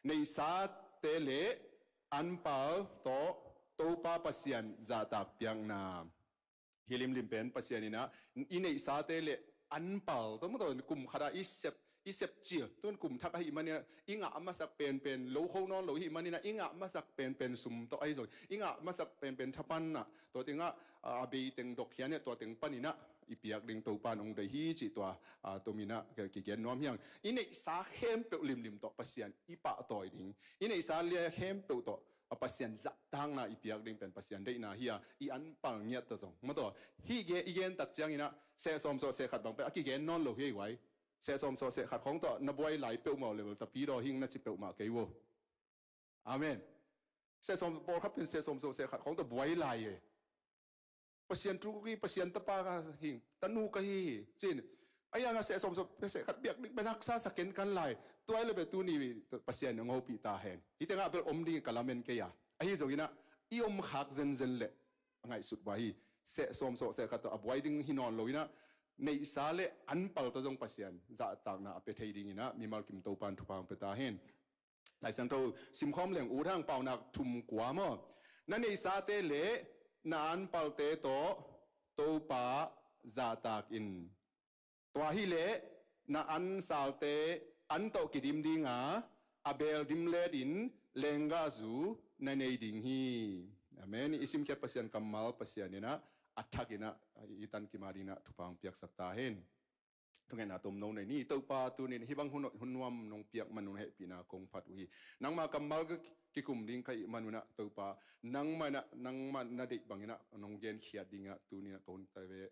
Neihsate le Anpalte tawh Topa Pasian Zahtak Piakna hilim limpen Pasian ina Neihsate le Anpalte tawh mo to kum khara isep chiu tuan kum thak hi mania inga masak pen lo ho non lo hi manina inga masak pen sum to ai rồi inga masak pen thapan na to tinga abi teng dok hian to teng panina ipiak ding to pan ong dei hi chi to tomina ki gen nom hiang inei sa hem pe lim to Pasian ipa toy ding inei sa le hem pe to Pasian Zahtak na ipiak ding pen Pasian dei na hia I anpal ngiat to jong mo to hi ge igen tak chang ina se som so se khat bang pe ki gen non lo hi wai se som so se khat khong to na boy lai pe mo level ta pi do hing na chi pe ma ke wo amen se som bol khap pen se som so se khat khong to boy lai e Pasian tu ki Pasian tapa ka hing tanu ka hi chin aya nga se som so se khat biak dik benak sa saken kan lai toy le be tu ni Pasian ngo pi ta hen itenga bel om ding kalamen ke ya ai zo ina I om khak zen le ngai sut wa hi se som so se khat to boy ding hinon lo ina Neihsate Anpalte tawh Pasian Zahtak na ape thei ding ina mimal kim to pan thupang pe ta hen lai sang to sim khom leng u thang pau nak thum kwa mo na Neihsate le na Anpalte tawh Topa Zahtak in toa hi le na an salte an to kidim dinga abel dim le din lenga zu na nei ding hi amen isim kya Pasian Kam Hau Pasian ina athakina itan kimarina thupang piak sakta hen tungen atom no nei ni topa tu ni hibang hunwam nong piak manun he pina kong phat wi nangma kamal ki kum ding kai manuna topa nangma na de bangina nong gen khiat dinga tu ni kon ta ve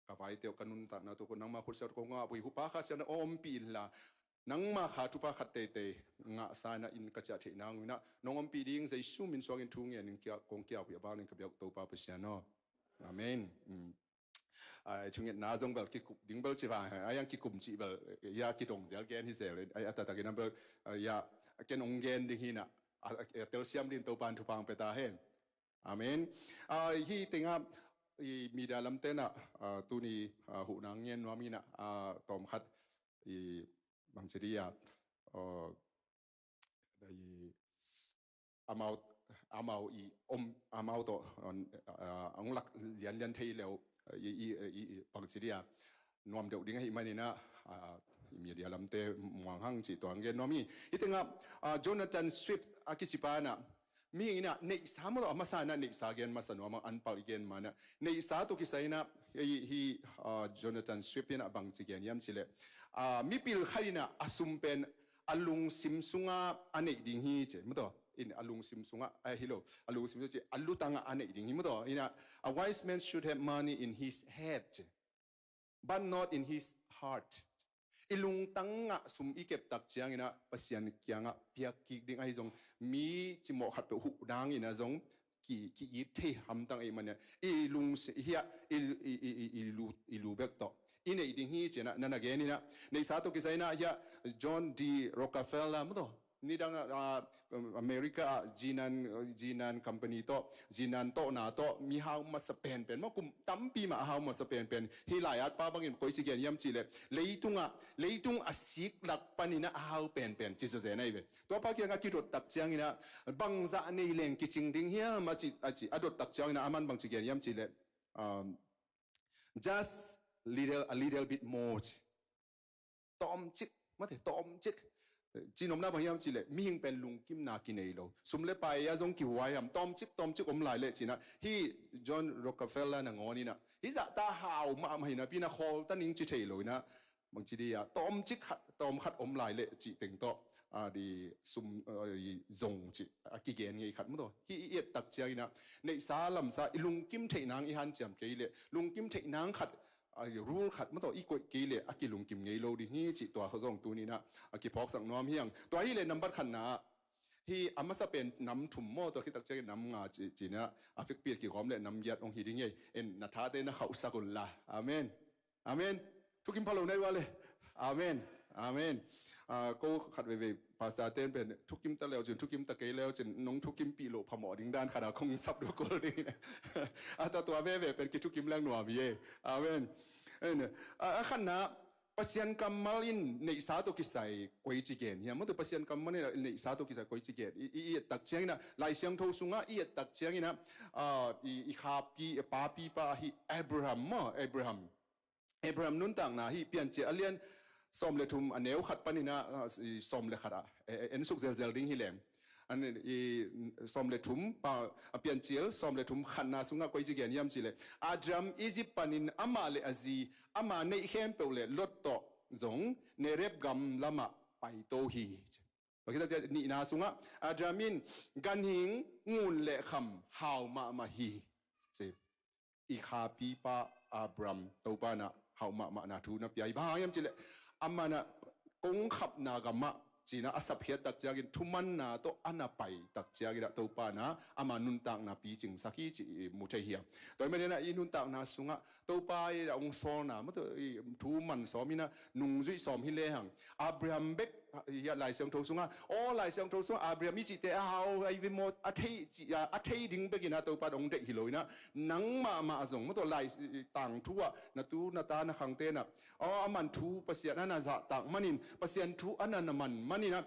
ka vai teo kanun ta na to ko nangma khurser ko nga bui hupa kha sian om pi la nangma kha tupa khat te nga sana in ka cha the nang na nongom pi ding zai su min song in thung yen kya kong kya wi ba ning ka biak Topa Pasian no amen chung na zong bel ki ding bel chi va ayang ki kum chi bel ya ki dong zel gen hi zel ay ata ta gen bel ya ken ong gen ding hi na tel siam din to pan thu pang pe ta hen amen hi tinga I media lam te na tu ni hu nang ngen no mi na tom khat I bang chiri ya amau I amau to ang lak lian thei leo I bang chiri ya nom deu ding hi mani na media lam te muang hang chi to ngen no mi itenga Jonathan Swift akisipana mi ina Neihsate mo amasa na Neihsate gen masano amang anpal gen mana Neihsate to kisaina hi Jonathan Swift na bang chigen yam chile mi pil khalina asumpen alung simsunga ane ding hi che mo to in alung simsunga hello alung simsu che alutanga ane ding hi mo to ina a wise man should have money in his head but not in his heart ilung tanga sum ikep tak chiang ina Pasian kyanga piak ki ding ai jong mi chimo khat pe hu dang ina jong ki I the ham tang ai mania ilung hia ilu bek to ine ding hi chena nana gen ina Neihsate to kisaina ya John D Rockefeller mo to nidang America jinan company to jinan to na to mi hau ma sa pen mo kum tampi ma hau ma sa pen hi laiat pa bangin koi si gen yam chile leitung asik lak panina hau pen chi so ze nai ve to pa kyanga ki rot tak chiang ina bangza nei leng ki ching ding hia ma chi adot tak chiang ina aman bang chi gen yam chile just a little bit more tom chik ma the tom chik chinom na bang chile mi hing pen lung kim na ki nei lo sumle pa ya jong ki wayam tom chik om lai le china hi John Rockefeller na ngoni na hi za ta hau ma mai na pina khol ta ning chi thei lo na bang chi dia tom khat om lai le chi teng to di sum zong chi ki gen ngai khat mo to hi et tak chiang ina Neihsate lam sa ilung kim thei nang I han cham ke le lung kim thei nang khat rule khat mo to I koi ke le akilung kim ngei lo di hi chi to khong tu ni na ki phok sang nom hiang to hi le number khan na hi amasa pen nam thum mo to khi tak che nam nga chi na afik pir ki gom le nam yat ong hi ding ei en na tha te na khau sakul la amen thukim phalo nei wale amen ko khat ve pastor ten pen thukim ta leo chin thukim ta ke leo chin nong thukim pi lo phamo ding dan khana khong sap do kol ding ata to ve pen ki thukim lang no mi e amen en khan na Pasian kamalin Neihsate kisai koi cigen ya mutu pasian kamalin Neihsate kisai koi cigen i tak chiang na lai siang tho sunga i tak chiang na i khapi papi pa hi Abraham nun tang na hi pian che alian som le thum aneu khat panina som le khara en suk zel ding hi leng an i som le thum pa pian chiel som le thum khanna sunga koi cigen yam chile Adam Egypt panin ama le azi ama nei hem pe le lot to zong ne rep gam lama pai to hi kita ni na sunga Adamin gan hing ngun le kham hau ma hi se i kha pi pa Abram Topa na hau ma na thu na pi ba yam chile ama na kong khap na gama Cina asap hiat tak jagin tuman na to ana pai tak jagin Topa na ama nun tang na pi jing saki ci mutai hiam. Toy mana na i nun tang na sunga Topa i ong so na mo to tuman so mina nung zui som hi le hang. Abraham bek ya lai siang tho sunga o lai siang tho sunga Abraham mi ci te hau ai vi mo athei ding begina Topa dong de hi loina nang ma zong mo to lai tang thuwa na tu na ta na khang te na o aman thu pasian na za tak manin pasian thu anan man ni na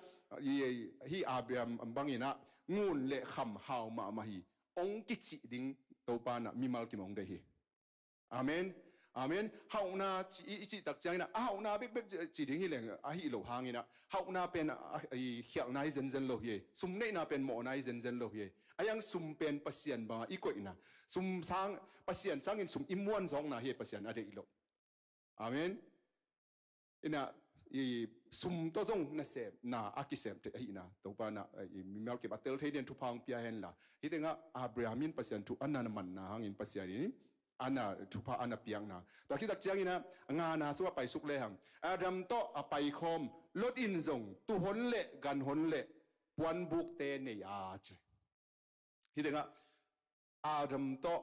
hi Abraham bangina ngun le kham hau ma hi ong ki chi ding Topa na mi mal ki mong de hi amen hau na chi tak chang na hau na bek chi ding hi leng a hi lo hangina hau na pen hiak nai zen lo hi sum nei na pen mo nai zen lo hi ayang sum pen pasian ba i koi na sum sang pasian sangin sum imuan zong na hi pasian ade ilo amen ina i sum to zong na se na akisem te hi na Topa na mi mal ke batel thei den thu phang pia hen la hi tenga Abrahamin pasian thu anan man na hangin pasian ni ana thupa ana piang na to khi tak chiang ina nga na suwa pai suk le hang Adam to a pai khom lot in zong tu hon le gan hon le puan buk te ne ya che hi tenga Adam to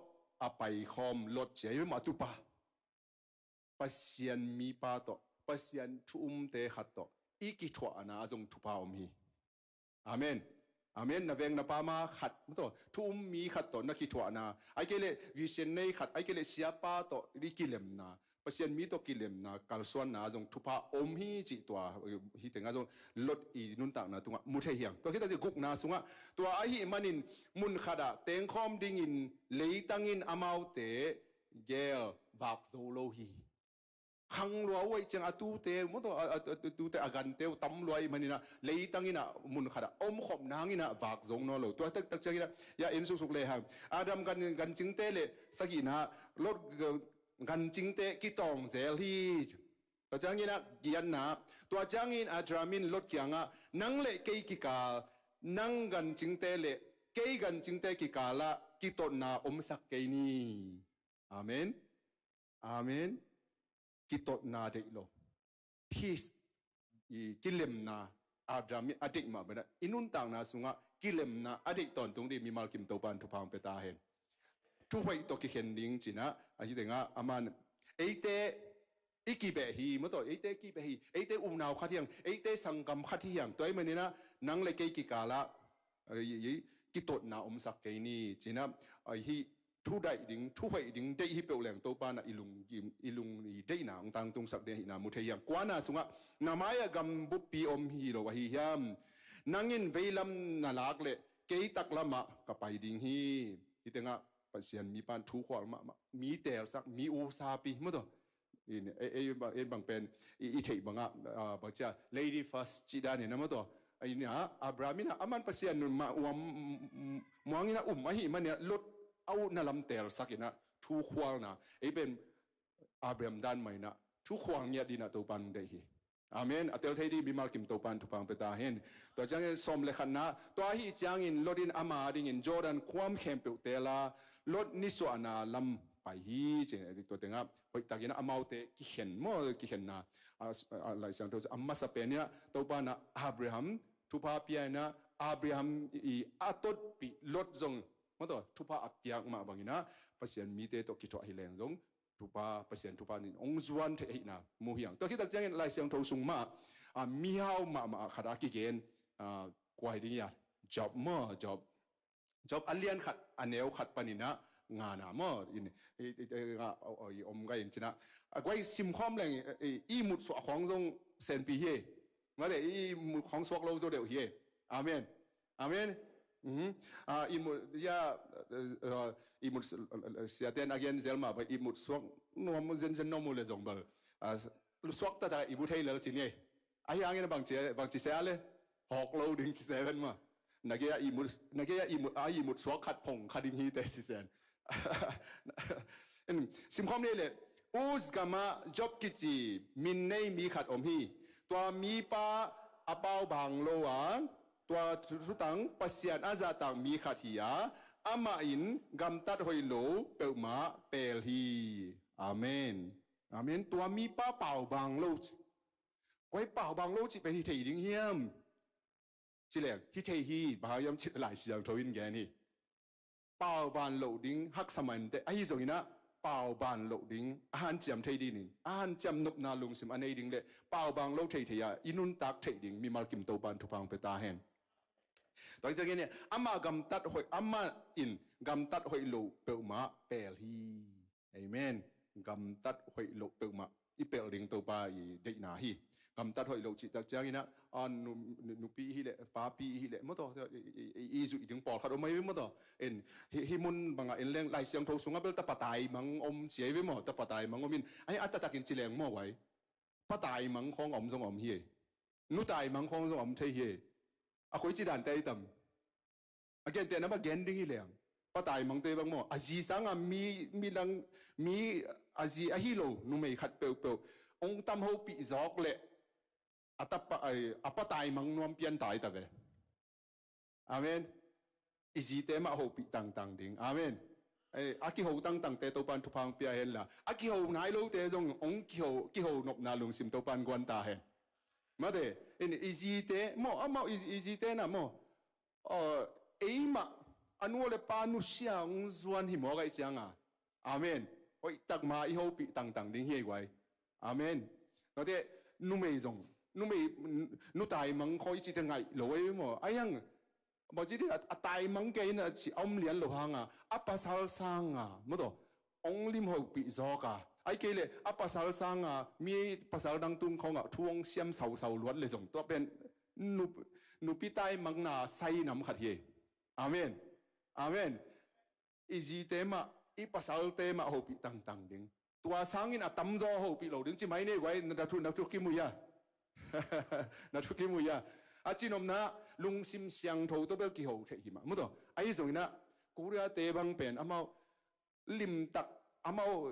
a pai khom lot che ma tu pa pasian mi pa to pasian thu te khat to iki thwa ana zong thupa hi amen na veng na pa ma khat to thu mi khat to na ki thwa na ai ke le vi sen nei khat ai ke le sia pa to ri kilem na pasian mi to kilem na kalsuan na zong thupa hi chi to hi tenga zong lot i nun tak na tunga mu the hiang to kita guk na sunga to a hi manin mun khada teng khom ding in leitangin amau te gel vak zo lo hi khang lo wai chang atu te mo to tu te agan te tam loi manina leitangina mun khada om khom nangina wak zong no lo to tak changina ya in suk le hang Adam gan ching te le sagina lot gan ching te ki tong zel hi to changina gian na to changin Adramin lot kyanga nang le ke ki ka nang gan ching te le ke gan ching te ki ka la ki to na om sak ke ni amen kitot na de lo peace i kilem na Adam adik ma bana inun tang na sunga kilem na adik ton tung de mi mal kim Topan thu phang pe ta hen thu hoi to ki hen ding china a hi denga aman eite ikibe hi mo to eite ki be hi eite naw khathiang eite sangam khathiang toy manina nang le ke ki kala yi kitot na sak ke ni china hi thu đại đỉnh thu hoi đỉnh đây hi bèo leng Topa na ilung ni đây na ông tang tung sak de hi na mu thei yang kwa na sunga na maya gam bu pi hi lo hi hiam nangin veilam na lak le ke tak lama ka pai ding hi itenga pasian mi pan thu khwal ma mi tel sak mi u sa pi mo to in bang pen i thei banga ba cha lady first chi da ni na mo to ai ni ha Abrahamina aman pasian ma muangina hi man lot au na lam tel sakina thu khwal na e ben Abraham dan mai na thu khwal nya dina Topan de hi amen atel thei di bimal kim Topan thu pang peta hen to chang som le khan na to hi chang in lodin ama ding in Jordan kwam khem pe tela lot ni so ana lam pai hi che to tenga hoi takina amaute ki hen na lai sang to amma sa pe nya Topan na Abraham Topa Piakna Abraham i atot pi lot zong mo to Topa apyak ma bangina pasian mi te to ki tho hi leng zong Topa pasian Topa nin ong zuan the hi na mu hiang to ki tak jang lai siang tho sung ma mi hau ma khada ki gen kwai ding ya job alian khat aneu khat panina ngà nà mò cái gì na quay sim khom lên một số khoáng trong sen pi he mà để một khoáng suộc lâu rồi đều he amen amen một ya một sẽ tên again zel mà phải một suộc nó một dân nó một là giống bờ suộc ta tại một thay là chỉ nhỉ ai anh nó bằng chỉ xe lên học lâu đừng chỉ xe lên mà nãy cái một suộc khát phong khát đình hi tế chỉ xe sim khom này là Uzgama job kiti min nei mi khat om hi tua mi pa apau bang lo a tua tutang Pasian Zahtak mi khat hi a ama in gam tat hoi lo pe ma pel hi amen amen tua mi pa pau bang lo quay pau bang lo chỉไปที่thầy đình hiam chỉ làที่thầy hi bao yam chỉ lại siang thoi in gan hi pau ban lo ding hak saman te ai rồi na bao bàn lộ đính an chậm thấy đi nín an chậm nộp na lùng sim anh ấy đính lệ bao bằng lâu thấy thấy à inun tak thấy đính mi mal kim tàu bàn thục hàng beta hen tại cho cái này amma gam tat hội amma in gam tat hội lộ bел ma bel hi amen gam tat hội lộ bel ma i bel đính tàu ba i đệ na hi gam tat hội lộ chỉ tak chang ina an nu pi hi lệ pa pi hi lệ mất rồi i dụ đính bỏ khát mấy mất rồi en hi mun banga en leng lai siang thâu sunga bel ta patai mang chế với mò ta patai mang min ai ata takin chỉ leng mò vậy patai mang khong trong om hi nu tai mang khong trong om thấy hi khối chỉ đàn tay tầm again tên nó mà gen đi hi leng patai mang tay bang mò azi sang mi lang mi azi hi lo nu mei khat pel ông tam hậu bị gió lệ patai mang nuam pian tai ta về amen Neihsate mà hậu bị tăng đỉnh amen aki hậu tăng tế tàu pan thupang pia hen là aki hậu ngài lâu tế trong ông ki hậu nộp na lùng sim tàu pan quan ta hen mà thế Neihsate mà Neihsate na mà ấy mà anh ngồi pa nu xiang zuan hi mo cái chăng à amen oi tak ma i hậu bị tăng đỉnh hi vậy amen nó thế nu mei zong nu tai mang khoi chỉ ngài lối mà ai hăng mà chỉ là tài măng cái này chỉ ông liền lục hàng pasal sang mất rồi ông lim hậu bị gió cả ai cái này pasal sang mi pasal đang tung không thuông xem sầu luậnเลยdùngตัวเป็นnu pi tai măng na say nằm khát hi amen amen Neihsate mà pasal te mà hậu bị tăng đỉnh tua sang in tắm gió hậu bị lầu đứng chỉ mấy này vậy nó thu kim mùi à nó thu kim mùi à chỉ nôm na lung sim xiang thâu to bel ki hậu thế hi mà mất rồi ai rồi na Korea tế bang pen amao lim tak amao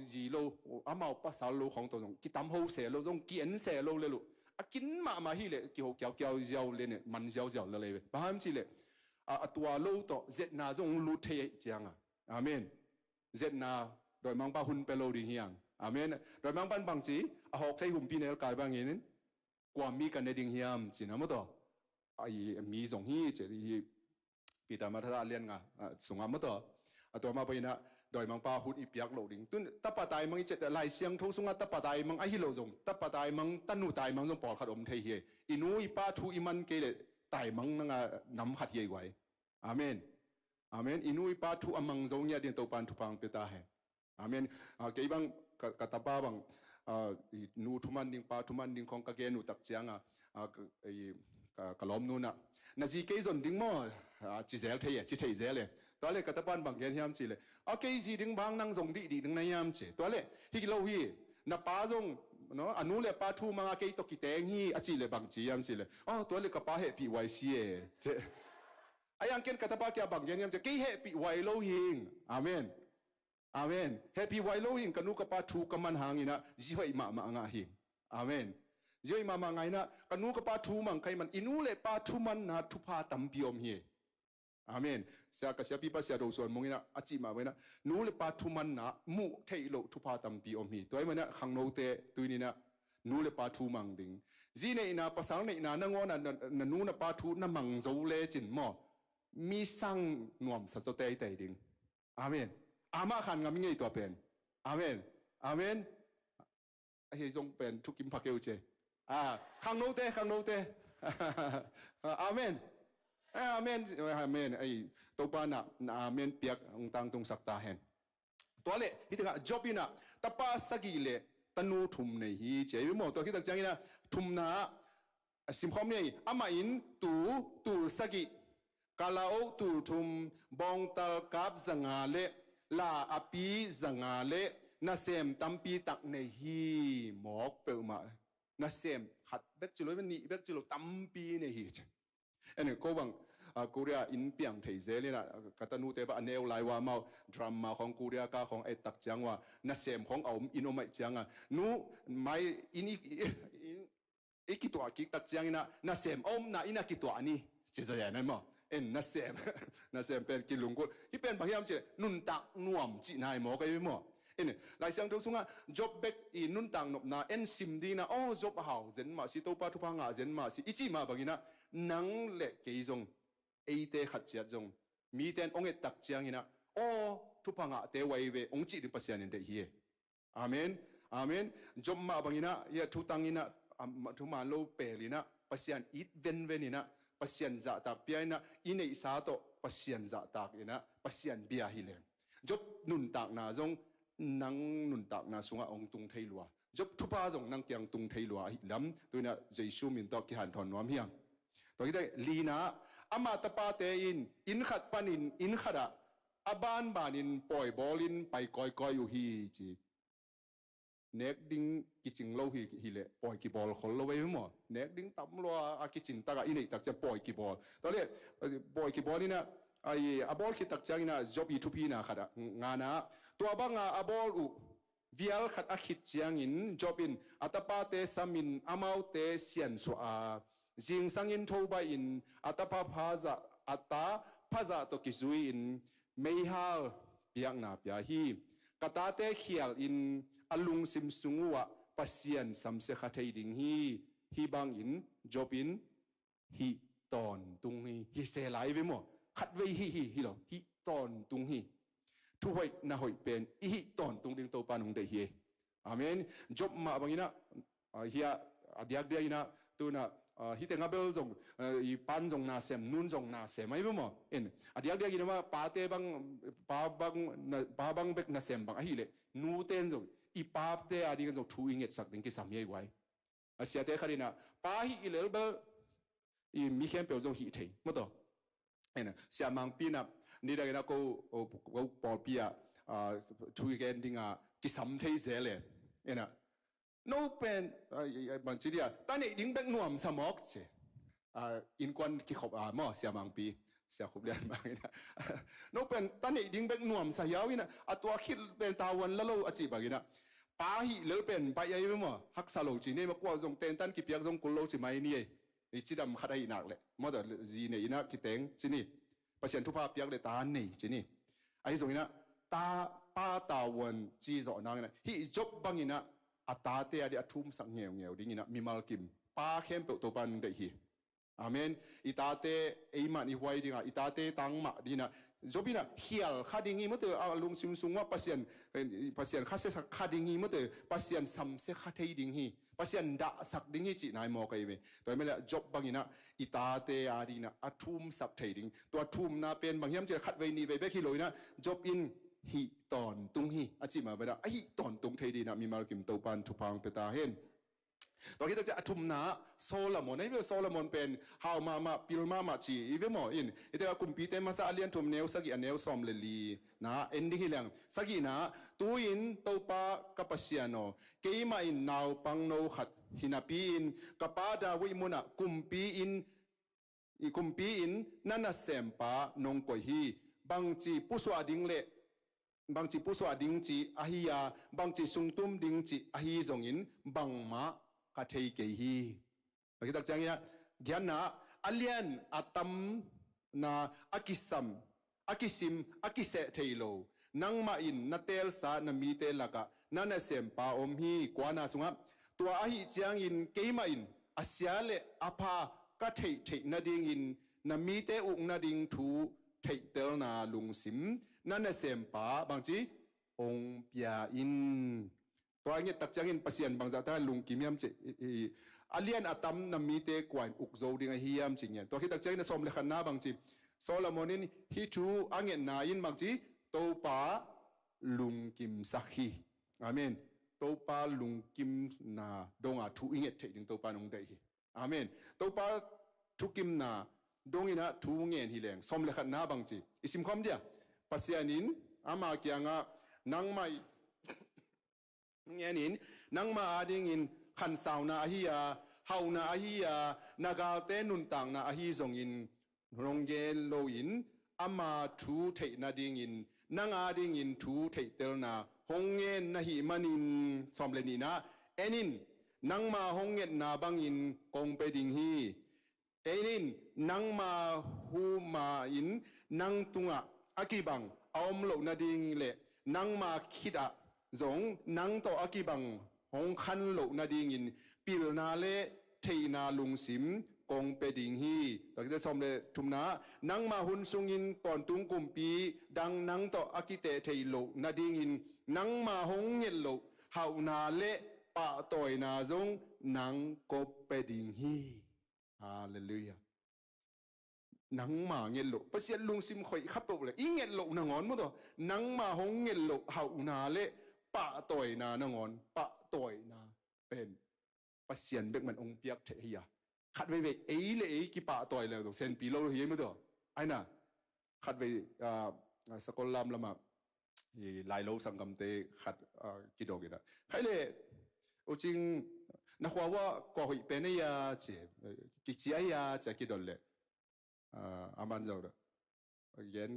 gì lo amao pasal lo hong to dong ki tam ho se lo dong ki en se lo le lo kin ma hi le ki ho kiao jiao le ne man jiao le le ba ham chi le tua lo to zet na dong lu the chiang amen zet na doi mang ba hun pe lo di hiang amen doi mang ban bang chi hok thai hum pi ne kai bang yin qua mi cái này đình hiam chỉ nắm đó ai mi giống hi chỉ hi bị ta mà thà liên ngà sung am đóตัวมาไปนะโดยมังปาหุ่นอีเปียกโหลดิ่งตุนตับปะตายมังเจ็ดลายเสียงทุ่งสุงตับปะตายมังไอฮิโลจงตับปะตายมังตันนูตายมังจงปอดขัดอมเทียอินูอีป้าทูอีมันเกลตายมังนั่งน้ำขัดเยไว้อาเมนอาเมนอินูอีป้าทูอมังจงเนี่ยเดียนตัวปันทุพังเปตาเฮอาเมนเกี่ยบังกตาบ้าบังนูทุมันดิ่งป้าทุมันดิ่งของกะเกนูตักเจียงกะล้อมนูน่ะนาจีเกยจนดิ่งมั่วจีเซลเทียจีเทียเซลเลยตัวเล็กกตาบ้านบางเกยยามจีเลยเกยจีดิ่งบางนั่งจงดีดิ่งในยามจีตัวเล็กฮิกิโลฮีนับป้าจงเนาะอนุเลยป้าทูมังเกยตกิเตงฮีจีเลยบางจียามจีเลยตัวเล็กกับป้าเฮปีไวซีเจไอ้ยังเกณฑ์กตาบ้านแกบางเกยยามจีเกยเฮปีไวโลหิงอาเมนอาเมนเฮปีไวโลหิงกันนุกับป้าทูกับมันหางนี่นะจีไวมาง่าหิงอาเมนจีไวมาไงนะกันนุกับป้าทูมังใครมันอินูเลยป้าทูมันนะทุพาตัมปิอมเฮอาเมนเสียกับเสียปีป้าเสียดูส่วนมงนี่นะอาจิมาไว้นะนูเลยป้าทูมันนะมุเทโลทุพาตัมปิอมเฮตัวไอ้มันนะขังโนเตตัวนี้นะนูเลยป้าทูมังดิงจีเนี่ยนะภาษาเนี่ยนะนั่งว่านะนูนะป้าทูนะมังโจเลจินมอมีสังนวมสัตว์เตยเตยดิงอาเมนอามาขันงามิงไงตัวเป็นอาเมนอาเมนไอ้จงเป็นทุกิมพักเอวเจขังโนเตอาเมน อาเมนอาเมนไอ้ตัวป้าน่ะอาเมนเปียกองตังตรงสักตาเห็นตัวเล่ที่ถึงจอบน่ะตาป้าสักอีเล่ตนูทุ่มในฮีเจ้าหมอตัวคิดตักจังนะทุ่มน่ะสิมคอมเนี่ยอามาอินตูสักอีกาลาโอตูทุ่มบองตลกับจังอาเล่ลาอปีจังอาเล่น่าเสมตั้มปีตักในฮีหมอกเปิลมาน่าเสมขัดเบกจุลมันนี่เบกจุลตั้มปีในฮีอันนี้ก็บังกูเรียอินเปียงเทเซเลยนะกัตนูเตปะเนวไลว่ามาดราม่าของกูเรียก้าของไอ้ตักจังว่าน่าเสมของเอาอินโอไม่จังอ่ะนู้ไม่อินอีกตัวกิตักจังนะน่าเสมน่าอินากิตัวนี้จะจะยังไงมั้งน่าเสมน่าเสมเป็นกิลุงกูที่เป็นบางอย่างเช่นนุนตักนวมจีนายหมอก็ยังมั้งหลายเสียงตรงสุงอ่ะ job back อินนุนตังนบนาซิมดีนะjob หาวเจนมาสิโตปาทุพังอ่ะเจนมาสิอิจิมาบางอย่างนะนังเล็กกี่จงเตขัดเจียจงมีแต่องค์ตักเจียงนะทุพังอ่ะเตไว้เวองค์จิตปัสยานินเดียอาเมนอาเมน job มาบางอย่างนะยาทุตังอินะทุมาโลเปลินะปัสยานอิดเวนนี่นะปัสยานจะตักเปียนะอินเนสาโตปัสยานจะตักอินะปัสยานเบียฮิเลม job นุนตักนะจงนังนุนตักนาสุงองตุงไทยลัวจบทุบาจงนังเกียงตุงไทยลัวหิลำตัวนี้เจสูมินตอกิหันทอนน้อมเฮียงตัวนี้ได้ลีนาอามาตปาเตอินขัดปันินอินขัดอาบานบานินปล่อยบอลินไปก้อยอยู่ฮีจีเน็กดิ้งกิจิงโลฮีเล่ปล่อยกีบอลคนละไว้ไม่หมดเน็กดิ้งตั้มลัวอากิจินตากอินเอกตักจะปล่อยกีบอลตอนนี้ปล่อยกีบอลนี่นะไอ้อาบอลคิดตักจังนะจบอีทุพีนะขัดงานะตัวบังอาบอลวิลขัดอาคิดเจียงอินจอบินอัตปาเตสามินอามาวเตเซียนสัวจิงสังอินโทบาอินอัตปาพาซาอัตตาพาซาตกิซุยอินเมฮัลเปียกนาเปียฮีกตาเตเขียลอินอลุงซิมซุงวะปัสยานสัมเสขัดให้ดิ่งฮีบังอินจอบินฮีตอนตุงฮีเซลายเวมอขัดไว้ฮีหรอฮีตอนตุงฮีทุกหอยน่าหอยเป็นอีตอนตรงดิ่งโตปานหงเดียอาเมนจบมาบางนะเฮียอดียกเดียนะตัวน่ะฮิตเงาเบลจงอีปันจงนาเซมนุนจงนาเซมไม่รู้มั้งอดียกเดียกินว่าปาเตบังปาบังเบกนาเซมบังอะไรนูเต้นจงอีปาเตอดีกันจงทูอิงเอ็ดสักดิ่งกิสามีไว้เสียเตะขดินะปาฮิอิเลเบลอีมีแค่เปลจงฮิเทมั้งต่อเสียมังปีน่ะนี่ได้นะก็ปอปีอ่ะทุยกันดิ้งอ่ะกิสัมเทเสเลยนะโนเป็นบางทีเดียตอนนี้ดิ้งเบกนัวมสมอกเช่อินควันกิขบมั่วเสียมังปีเสียขบเรียนบางนะโนเป็นตอนนี้ดิ้งเบกนัวมสยาวินะตัวคิดเป็นตาวันละโลอจิบางนะป้าหิเลเป็นไปยัยมั่วฮักสโลจีเนี่ยมากว่าจงเต้นตันกิเปียกจงกุลโลจิไม่นี่ไอ้จิดำขัดให้หนักเลยมั่วแต่จีเนี่ยอินะกิเตงจีนี่Pasian Tupa Piaknaตาหนีจีนี่ไอ้ส่วนนี้นะตาป้าตาวันจีจอนังนะฮีจบบางนี้นะอัตตาเตียดีอัทุมสังเงียวดิ้งนี้นะมีมาลกิมป้าเข้มเปิดตัวปันได้ฮีอาเมนอิตาเตไอ้มันอีไว้ดิ้งอ่ะอิตาเตตังมาดิ้งนะจบนี้นะเขียลขาดิ้งนี้เมื่อเตอลุงซิมซุงว่าPasianข้าเสกขาดิ้งนี้เมื่อเตอPasianซ้ำเสกขาเทดิ้งฮีPasianด่าสักดิ้งนี้จีนายมอกไอ้เว้ยตัวไม่ละจบบางนี้นะอิตาเตอาดีนะอัทุมสักเทดิ้งตัวทุมนะเป็นบางอย่างจะขัดไว้นี่ไปเบกิโลนะจบอินฮีตอนตุงฮีอาจิมาไปละไอ้ตอนตุงเทดีนะมีมาลกิมโตปันทุพังเปตาเห็นตอนที่เราจะอัทุมนะโซลามอนไอ้เรื่องโซลามอนเป็นฮาวมาปิลมาจีอีเวมออินไอ้เด็กกุมพีเตมาซาเลียนทุมเนวสักอันเนวซอมเลลีนะเอ็นดิ้งฮิลังสักนะตัวอินโตปากับปัสยานโนเกี่ยมาอินนาวปังโนขัดหินาปีอินกับปาดาวิมุนะกุมปีอินนั่นน่ะเสมปานงกวยฮีบางจีปุสวาดิ้งเละบางจีปุสวาดิ้งจีอาฮิยาบางจีสุงตุมดิ้งจีอาฮิจงอินบางมากัทเฮเกฮีบางทีตักจังนะเดียนะอัลเลียนอัตัมนาอากิซัมอากิซิมอากิเซเทโลนังมาอินนาเตลสานามีเตลกะนั่นน่ะเสมปาอมฮีกวานาสุงะตัวอาฮิจังอินเกมาอินอาเซียเลอาพากัทเทนาดิงอินนามีเตอุกนาดิงทูเทเตลนาลุงซิมนั่นน่ะเสมปาบางทีองเปียอินตัวนี้ตักจังอินPasianบางจากท่านลุงกิมยมเจ อาเลียนอาตัมนำมีเตกวนอุกโจดิ่งเฮียมจริงเนี่ยตัวคิดตักใจนะสมเลขันนาบางจีโซโลมอนินฮิจูอังเงินนายินบางจีโตปาลุงกิมสักฮีอาเมนโตปาลุงกิมนาดงอาทูอิงเงตเทดิงโตปานงได้ฮีอาเมนโตปาทุกิมนาดงอินะทูเงินฮิเลงสมเลขันนาบางจีอิสิมคำเดียปัสยานินอามาเกียงะนังไม่เงี้ยนินนังมาอาดิงินขันสาวนาฮียาเฮานาฮียานากาเตนุนต่างนาฮีซงอินรงเยลโลอินอามาทูเทนาดิงินนังอาดิงินทูเทเตลนาฮงเงินนาฮีมันินสมเลนีนะเอนินนังมาฮงเงินนาบังอินกงเปดิงฮีเอนินนังมาฮูมาอินนังตุงะอากิบังอมโลนาดิงเลนังมาคิดะจงนังโตอากิบังหงคันโลนาดิงินปิลนาเลเทนาลุงสิมกงเปดิงฮีตอนที่สมเลทุมนานังมาหุนซุงินก่อนตุงกุมปีดังนังโตอากิเตเทโลนาดิงินนังมาหงเงลโลเฮานาเลปะตอยนาจงนังกบเปดิงฮีฮาเลลูยานังมาเงลโลภาษาลุงซิมคอยขับตัวเลยอีเงลโลนางอนมั้งตัวนังมาหงเงลโลเฮานาเลปะตอยนานางอนปะตอยนาเป็นภาษาเบกมันองเปียกเทียขัดไว้เอ้เลยกี่ปะตอยเลยตัวเซนปีโลเฮียมั้งตัวไอ้น่ะขัดไว้สกอลลามละมาลายโลสังกัมเตขัดกิโดกินะใครเลยโอจริงนักว่าก็หอยเป็นเนี่ยเจ็บกิจยาจะกิโดเลยอามันเจ้าเด้อเย็น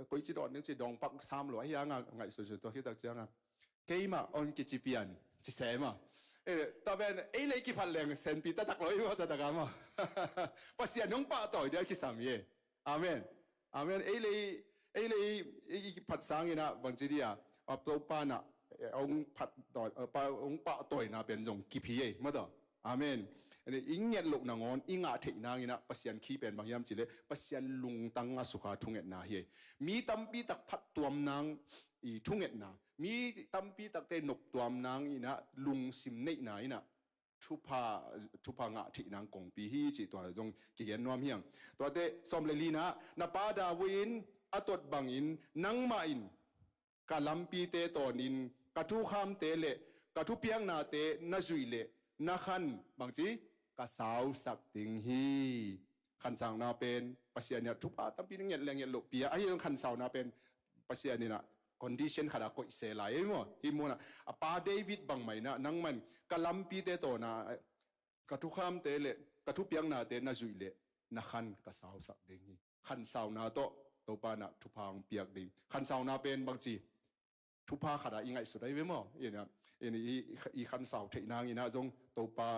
ก็อีจิดอนนึกจิดองปักซ้ำหรอไอ้ยังไงสุดๆตัวที่ตักเจ้าไงเกี่ยมาออนกิจเปียนจิเสมาตอนเป็นไอ้เลยกี่พันแรงเซนปีตักร้อยว่าตักกันมาภาษาหนุ่มป้าต่อยเดียวคิดสามเย่อาเมนอาเมนไอ้เลยกี่พันสังยินะบางทีเดียอับตัวป้าน่ะองพัดต่อยองป้าต่อยน่ะเป็นจงกี่พีเย่มาต่ออาเมนอิงเงลกนางอนอิงอาเทนางอินะปัสยันขี้เป็นบางยามจิเลปัสยันลุงตังอาสุขาทุงเอ็ดนาเฮมีตั้มปีตักพัดตัวมนางอีทุงเอ็ดนามีตั้มปีตักเตนกตัวมนางอินะลุงสิมเนนาอินะทุพางาเทนางกงปีฮีจิตัวจงเกียนนวมเฮียงตัวเตสมเลลีนะนาปาดาวินอตดบังอินนังมาอินกาลัมปีเตตอนินกะทุขามเตเลกะทุเปียงนาเตนาจุยเลนาขันบางจีกสาวสักติงฮีขันสาวนาเป็นปัสยานี่ทุบตั้มปีนึงเงี้ยแรงเงี้ยหลบปีไอ้ยังขันสาวนาเป็นปัสยานี่นะคอนดิชันขนาดก็อิเซลายมั้งฮิโมนะป้าเดวิดบางไหมนะนังมันกลัมปีเตโตนะกระทุกข้ามเตเลกระทุกเปียงนาเตนะจุยเลนะขันกสาวสักติงฮีขันสาวนาโตโตปานะทุพางเปียกดิงขันสาวนาเป็นบางจีทุพาขนาดยังไงสุดได้ไหมมั้งอีขันสาวเทนางอีนะจงโตปา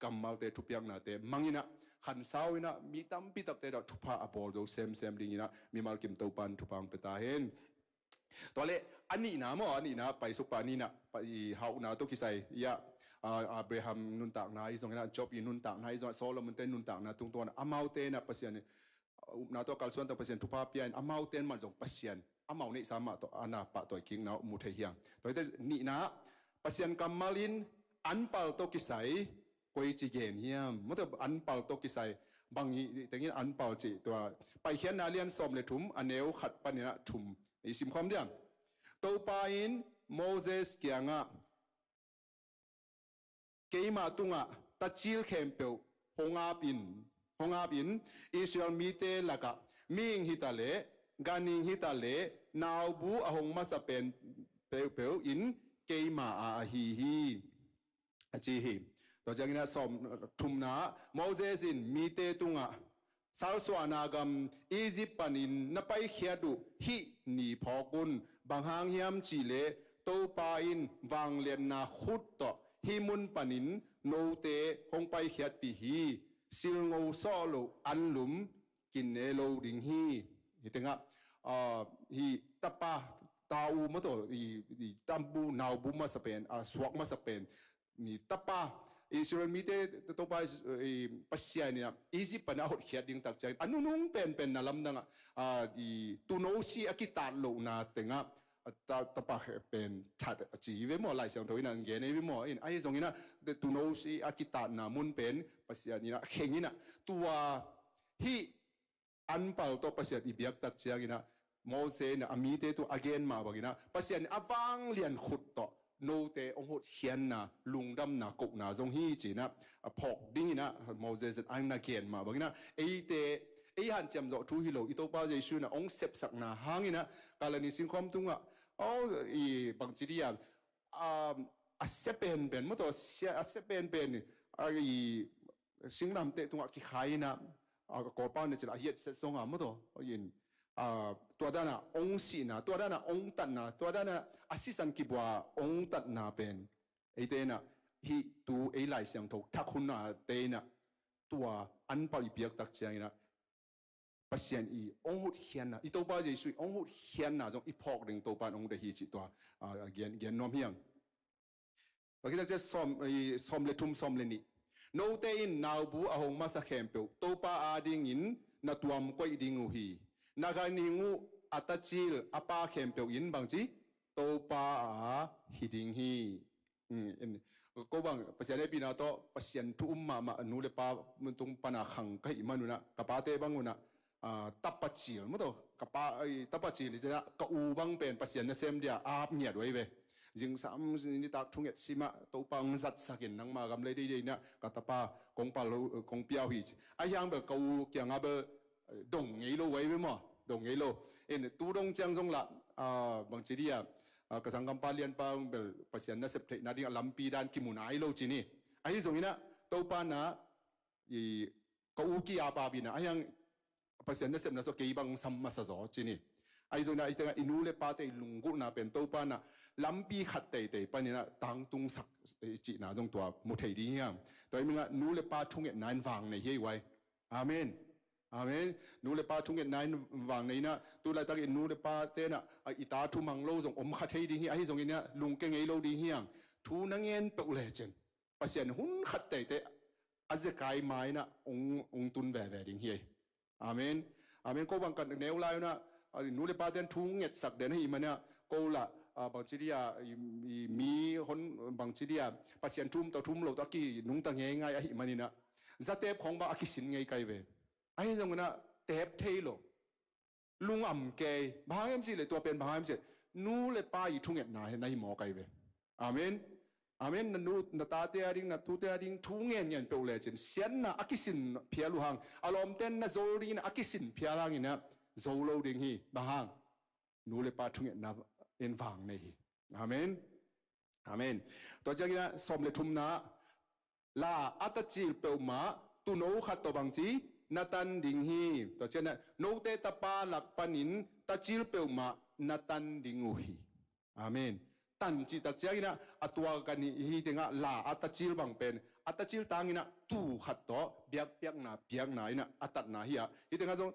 กัมมาเตทุเปียงนาเตมังอินะขันสาวอินะมีตั้มปีตักเตดทุพาอโปโจเซมดิงอินะมีมาลกิมโตปันทุพังเปตาเฮนตัวเล่อันนี้นะมั้งอันนี้นะไปสุปานี่นะไปเฮานาตุกิไซยะอับราฮัมนุนต่างนาอิสงนะจอบอินุนต่างนาอิสงโซโลมอนเตนุนต่างนาตุงตัวนะอามาเตนะปัสยานนาตัวกัลส่วนตัวปัสยานทุพาเปียนอามาเตนมันจงปัสยานอามาเนี่ยสามารถตัวอนาปะตัวคิงนะมุทเฮียงตัวเตนี่นะปัสยานกัมมาลินอันเปาตัวกิไซกุยจีเกนเฮียมมุดอันเปาตัวกิไซบางทีแต่งี้อันเปาจีตัวไปเขียนนาเลียนสมเลทุมอันเนวขัดปนินะทุมอีสิมความเดียงตัวปาอินโมเสสเกียงะเกยมาตุงะตัดจิลเคมเปลฮงอาบินอิสราเอลมีเตลักะมิงฮิตาเลกานิงฮิตาเลนาวบูอหงมาสเป็นเปลอินเกยมาอาฮีจีฮีตัวจังนี้สมทุมนาโมเสสินมีเตตุงะสาวสวานากรรมอียิปต์นินนับไปเขียดูฮินีพอกุนบางหางยามจีเลโตปาอินวางเลียนนาขุดต่อฮิมุนปนินโนเตหงไปเขียดปีฮีซิลงูซอโลอันลุมกินเอโลดิงฮีฮิตงะฮีตาปาตาอูมาตัวอีตัมบูนาวบูมาสเปนสวกมาสเปนนี่ตาปาอิสราเอลมีเตตัวไปปัสยานี่นะอียิปต์ปนเอาเขียดดิ้งตักใจอันนู้นเป็นนาลำดังตุโนซีอากิตาโลนาเตงะ ta pa pen chat chỉ với mò lại sang thôi na nghe này với mò in ai giống như na tu nô si akita na mun pen pasian ni na khen ni na tua hi anpal to pasian ibiak tak chiang ina mo se na ami te tu again ma bagina pasian awang lian khut to no te ong hot hian na lungdam na kok na jong hi chi na phok ding ina moses an na ken ma bagina ei te ei han cham zo thu hi lo i to pa jesu na ong sep sak na hangina kalani sin khom tunga o i bang chi diang a sepen ben mo to a sepen ben ai singnam te tunga ki khaina ko pa ne chila hiet se songa mo to yin tua da na ong si na tua da na ong tan na tua da na assistant ki bwa ong tat na pen ei te na hi tu ei lai siang tho thak hun na te na tua an pa i piak tak chiang ina pasian i ong hut hian na i to pa jesu ong hut hian na jong i phok ding to pan ong de hi chi tua gen nom hiang ba ki ta som le thum som le ni no te in naw bu a hong ma sa khem pe to pa a ding in na tuam koi ding u hi naganingu atachil apa kempeu in bangchi topa a hiding hi ko bang pasian pina to pasian tu umma ma anu le pa muntung pana khang kai manuna kapate banguna tapachil mo to kapa tapachil ja ka u bang pen pasian na sem dia ap miat wei ve jing sam ni tak thunget sima topa ngzat sakin nang ma gam le dei na ka tapa kong pa lo kong piao hi ayang be ka u kyang abe dong ngei lo wei mo dong ngei lo en tu dong chang jong la bang chi dia ka sang kam pa lian pa bel pasian na sep thei na ding lampi dan ki munai lo chi ni ai jong ina to pa na i ka u ki apa bi na ayang pasian na sep na so ke bang sam ma sa zo chi ni ai jong na i tenga inu le pa te lungu na pen to pa na lampi khat te te pa ni na tang tung sak chi na jong tua mu thei di hiam toi mi na nu le pa thung et nan wang nei hei wai amen amen nu le pa thung et nan wang nei na tu la tak nu le pa te na ita thu mang lo jong om kha thei di hi ai jong ina lung ke ngei lo di hiang thu na ngen pe le chen pasian hun khat te te azekai mai na ong tun ve ve ding hi amen amen ko bang kan neu lai na nu le pa ten thu nget sak den hi mania ko la bang chi dia mi hon bang chi dia pasian thum to thum lo ta ki nung ta nge ngai a hi manina zatep khong ba akisin ngei kai ve ai jong na tep thei lo lung am ke bhang si le to pen bhang si nu le pa i thung et na he nai mo kai ve amen amen na nu na ta te aring na tu te aring thu ngen ngen pe le chen sian na akisin phia lu hang alom ten na zori na akisin phia lang ina zo lo ding hi bhang nu le pa thung et na en vang nei hi amen amen to jagina som le thum na la atachil pe ma tu no khat to bang chi natan ding hi to chen na no te tapa lak panin tachil pe ma natan ding u hi amen tan chi tak jagina atwa kan hi tenga la atachil bang pen atachil tangina tu khat to biak na ina atat na hi hi tenga jong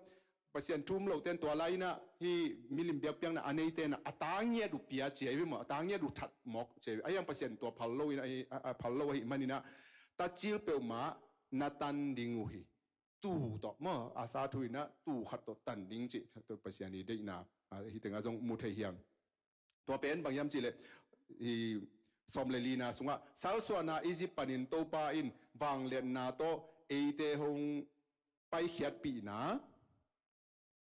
pasian thum lo ten to lai na hi milim biak piang na anei ten atangye du pia che wi mo atangye du that mok che ayang pasian to phal lo ina phal lo hi manina ta chil pe ma natan ding hi tu to mo asa thuina tu khat to tan ding chi to pasian ni de na hi tenga jong mu thei hiam to pen bang yam chi le hi som le lina sunga sal suana egypt panin to pa in wang len na to eite hong pai khiat pi na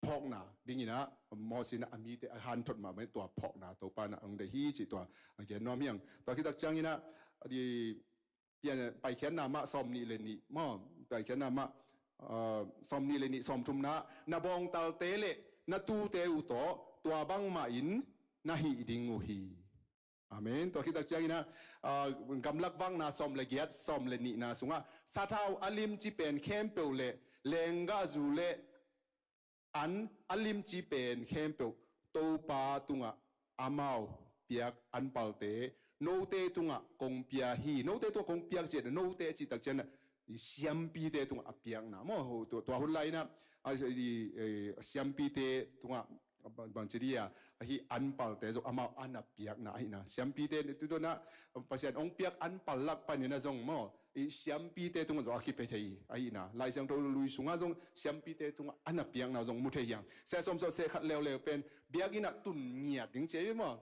phok na ding ina mo sin ami te han thot ma mai to phok na to pa na ang de hi chi to again nom yang to ki tak chang ina di pian pai khian na ma som ni le ni mo pai khian na ma som ni le ni som thum na bong tal te le na tu te u to tua bang ma in na hi ding u hi amen to ki tak chang ina gamlak wang na som le giat som le ni na sunga sa thau alim chi pen khem pe le lenga zu le an alim chi pen khem pe to pa tunga amau piak anpalte no te tunga kong pia hi no te to kong piak che no te chi tak chen siam pi te tunga apiak na mo to hun lai na siam pi te tunga bang chiria hi anpalte zo amau anapiak na hi na siam pi te tu do na pasian ong piak anpal lak pa ni na jong mo siam pi te tung zo akhi pe thei ai na lai sang to lui sunga jong siam pi te tung ana piang na jong mu thei yang se som so se khat lew pen biagina tun ngia ding che mo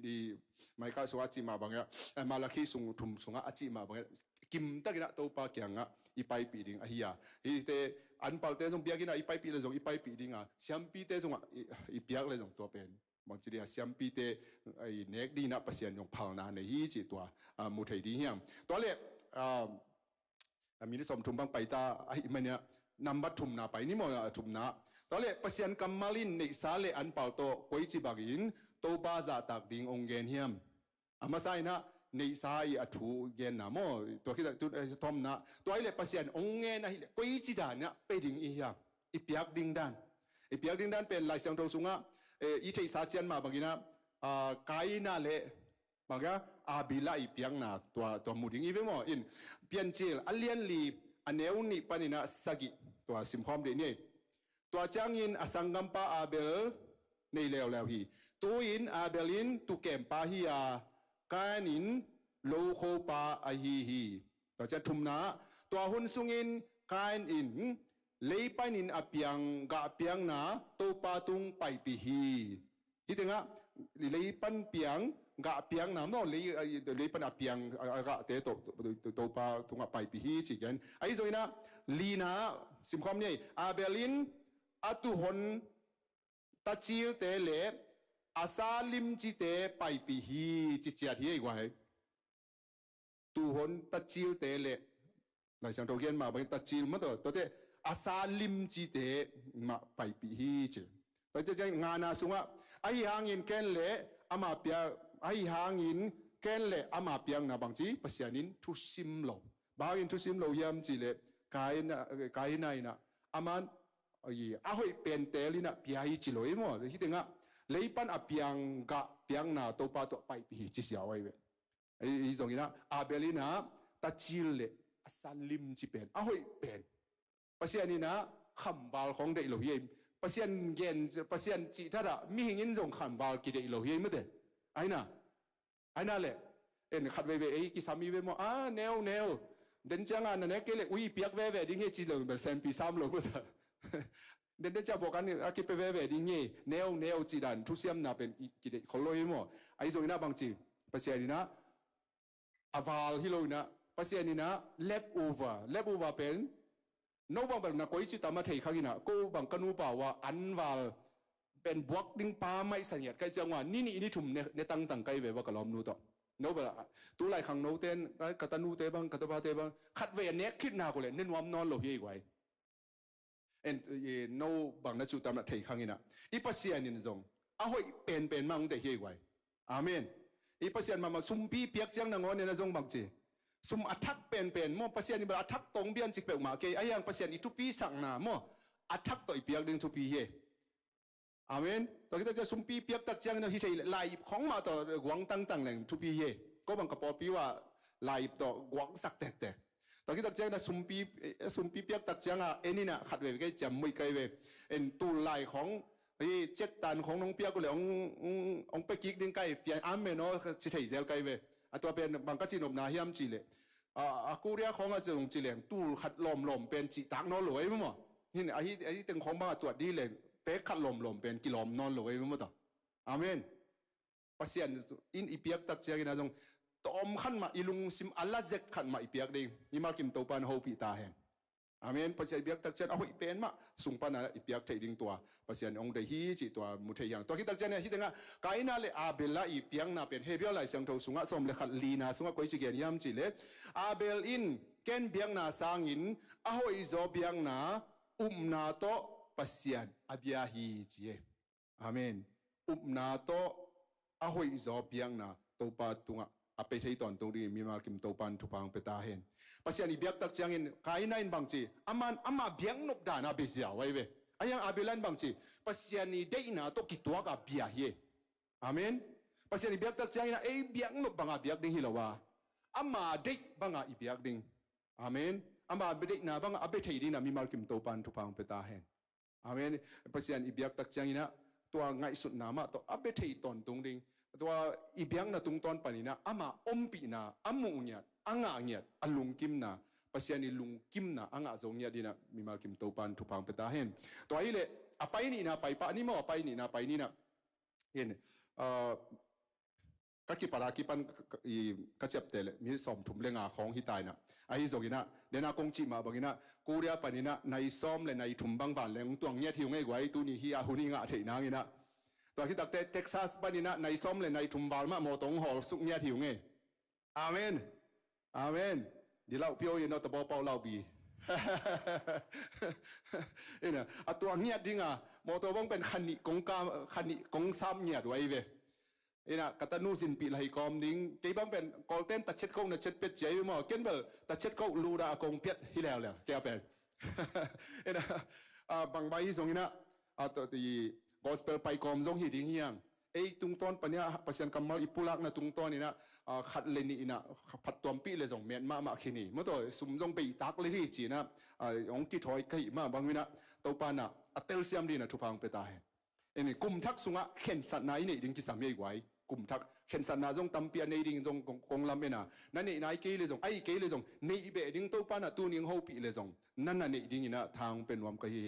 di mai ka so achi ma bang ya malakhi sung thum sunga achi ma bang kim takina Topa kyanga ipai pi ding ahia i te anpalte jong biagina ipai pi le jong ipai pi ding a siam pi te jong i piak le jong to pen bang chi dia siam pi te ai nek di na pasian jong phal na ne hi chi to mu thei di hiam to leมีที่สมทุมบางไปตาไอ้มันเนี่ยนำบัตรทุมนาไปนี่มั้งทุมนาตอนเล่ปัศยันกัมมาลินในสาเลอันเป่าโตกุยจิบักินโตบาซาตักดิ่งองเกนเฮียมอามาไซนะในสายอัฐูเกนนะมั้งตัวคิดตัวทอมนะตัวไอ้เล่ปัศยันองเกนนะกุยจิดานเนี่ยไปดิ่งอีเฮียอีเปียกดิ่งด้านอีเปียกดิ่งด้านเป็นลายเสียงโตสุงะอีเทสาเจียนมาบางทีนะไกน่าเละบางอย่างอาบิลาอีเปียงนาตัวมูดิ่งอีเวมออินเปลี่ยนเจลอันเลียนลีอันเนวนี่ปานินะสกิตัวสิมพร้อมเดนี่ตัวจางอินอสังกัมปาอาเบลในแล้วฮีตัวอินอาเบลินตุเกมปาฮียากานินโลโคปาอาฮีตัวจะทุมนาตัวหุนซุงินกานอินเลยปานินอเปียงกะเปียงนาโตปาตุงไปปีฮีที่ถึงอ่ะเลยปันเปียงกะเปียงน้ำน้องเลยปันเปียงกะเตะโตปาตุงไปปีฮีจิกันไอ้ส่วนน่ะลีนาสิมความเนี่ยอาเบลินอัตุหนตัดจิลเตเลอาซาลิมจิเตไปปีฮีจิเจียที่ไอ้กว่าตุหนตัดจิลเตเลในช่างตัวเขียนมาเป็นตัดจิลมั้งตัวเตอาซาลิมจิเตมาไปปีฮีจิแต่จะงานน่ะสุงะไอ้หางอินแกนเลอามาเปียไอ้หางอินแกนเลอามาเปียงนะบางทีปัศยานินทุสิมโลบางอินทุสิมโลยามจิเลกายนายนะอามันอาหอยเป็นเตลินะปียจิโลยมั้งที่ถึงอ่ะเลยปันอาเปียงกะเปียงนะโตปาตัวไปปีจิเสียไว้เว้ยไอ้ตรงนี้นะอาเบลินะตัดจิลเลอาซาลิมจิเป็นอาหอยเป็นปัศยานินะคำบาลของเด็กโลยปัศยันเกนปัศยันจิท่าระมีหินส่งขันวาลกิเดอิโลเฮียมั้งเด้ไอ้น่ะแหละขัดเวไอ้กิสามีเวมแนวเดินจังอันนั้นเกลอุ้ยเปียกเวดิ้งเฮจิลงเบลเซมปี3โลมั้งเดินจะบอกกันอากิเปเวดิ้งเฮแนวจิดันทุเซียมน่ะเป็นกิเดขโลยมั้งไอ้ส่วนนี้นะบางทีปัศยันนี่นะอาวาลฮิโลนะปัศยันนี่นะเลฟโอเวอร์เป็นน้องบางแบบนักวิจิตรมาเทข้างนี้นะก็บางกันรู้เปล่าว่าอันวาลเป็นบวกดิ้งปาไม่สัญญาใกล้จังว่านี่ถุ่มเนี่ยตั้งใกล้เวว่ากับล้อมนู้ต่อน้องแบบตัวไหลขังโน้เต้นกัตนูเต้บ้างกัตบาเต้บ้างขัดเวเนี้ยคิดหน้ากูเลยเน้นวอมนอนโลหิตไว้น้องบางนักจุตรมาเทข้างนี้นะอีปัศยานินจงเอาให้เป็นมั่งได้เฮียไว้อาเมนอีปัศยานมาซุ่มปีเปียกจังนางอนเนี่ยนะจงบางจีซุมอัทักเป็นมั่วปัศยานิบอัทักตรงเบียนจิกเปกมาเกยไอ้ยังปัศยานิทุปีสั่งนามั่วอัทักต่อยเปียกดึงทุปีเฮอาเมนตอนที่จะซุมปีเปียกตักจังเนี่ยที่ใช้ลายของมาต่อหวังตั้งแหล่งทุปีเฮก็บางกระป๋อปีว่าลายต่อหวังสักแตกตอนที่ตักจังนะซุมปีเปียกตักจังอ่ะนี่นะขัดเวรก็จำไม่ไกลเวตูลายของเจ็ดตันของน้องเปียกก็เลยองไปกิกดึงไกลเปียอามเมนเนาะจะใช้เซลไกลเวตัวเป็นบางกะจีนมนาเฮียมจีเลยกูเรียกของอาจจะลงจีเลยตู้ขัดลมเป็นจีตักนอนหลวยมั้งมั้งนี่ไอ้ตึงของบ้าตัวดีเลยเป๊กขัดลมเป็นกิโลมนอนหลวยมั้งต่ออาเมนปัศยันอินอีเปียกตักเจ้ากินนะจงตอมขันมาอีลุงซิมอัลลาเซกขันมาอีเปียกดินี่มากิมโตปันโฮปีตาเฮนอาเมนปัศยันเปียกตักเจ้าเอาอีเป็นมาสุงปันอะไรอีเปียกเทดิ้งตัวปัศยันองเดฮีจีตัวมุทยังตัวที่ตักเจ้าเนี่ยที่ตึงอ่ะไกน่าเลยอาเบลละอีเปียงน่ะเป็นเฮเบียลไหลเสียงโทสุงอ่ะสมเลยขัดลีน่ะสุงอ่ะกุยจิเกียนยามจีเลยอาเบลอินเกนเบียงน่ะสางอินอาโฮอิโซเบียงน่ะนาโตปัศยันอาเบียฮีจีอาเมนนาโตอาโฮอิโซเบียงน่ะโตปาตุงอ่ะอาไปที่ตอนตรงนี้มีมาคิมโตปันทุพังเปตาเห็นปัศยันอีเบียกตักจังอินไกน่าอินบางจีอามาเบียงนบดานาเบเซียไว้เว้ไอ้ยังอาเบลันบางทีปัศยานีได้น่ะต้องกิดตัวกับเบียเฮอาเมนปัศยานีเบียกตักใจน่ะเบียกนุบังอาเบียกดิ้งฮิลาวาอามาได้บังอาอีเบียกดิ้งอาเมนอามาเบได้น่ะบังอาเบทีดีน่ะมีมาลกิมโตปันทุพังเปตาเฮนอาเมนปัศยานีเบียกตักใจน่ะตัวไงสุดน้ำอ่ะตัวอาเบทีตอนตรงดิ้ง ตัวอีเบียงนะตุงตอนปานีนะอามาอมปีนะอามุงเงียอ่างเงียอลุงกิมนะปัสยานิลุงกิมนะอ่างจงเงียดีนะมีมากิมโตปันทุพังเปตาเห็นตัวไอ้เล่อไปนี่นะไปปะนี่มั่วไปนี่นะไปนี่นะเห็นก็กิปารากิปันอีก็เจ็บเตลมีสมถุมเลงาของฮิตายนะไอ้จงกินะเดน่ากงจิมาบางกินะกูเรียปานีนะในซ้อมเลยในถุมบางบานเลยตัวเงียที่งไงไว้ตัวนี้ฮิอาหุนี่งาเทนางกินะตัวที่ตักเท็กซัสปานีนะในซ้อมเลยในถุมบาลมาโมตงหอสุกเงียที่งไงอาเมนอาเมนดีเล่าพี่โอ้ยนอตบอเปาเล่าบีเนี่ยตัวเงียจริงอ่ะโมตัวบ้องเป็นขันนิกงกาขันนิกงซ้ำเงียดไว้เว้เนี่ยกตันูสินปีไหลกอมดิ้งเกี่ยบ้องเป็นกอลเต้นตัดเช็ดกงตัดเช็ดเป็ดเจ๋ยมั้งเกินเบอร์ตัดเช็ดกงลูดากงเปียดที่แล้วเลยแกเป็นเนี่ยบางใบที่ส่งนี่นะตัวที่กอสเปลไปกอมส่งหิดิ้งเฮียงไอ้ตุงต้นปัญญาปัศยันกำมลอิปุลักนะตุงต้นนี่นะขัดเลนี่นะผัดตัวปีเลยส่งเมียนมาขี้นี่เมื่อตัวสุ่มส่งไปตักเลยที่จีนะองค์กิถอยใครมาบางวินะตัวปานะอัตเตลเซียมดีนะทุพังไปตายอันนี้กลุ่มทักสุงะเข็นสัตนายนี่ดิ้งกิสามยัยไว้กลุ่มทักเข็นสัตนาจงตั้มเปียในดิ้งจงกงลำเบนะนั่นนี่นายเกยเลยส่งไอ้เกยเลยส่งในเบดิ้งตัวปานะตัวนิ่งหูปีเลยส่งนั่นน่ะนี่ดิ้งนะทางเป็นวามกะฮี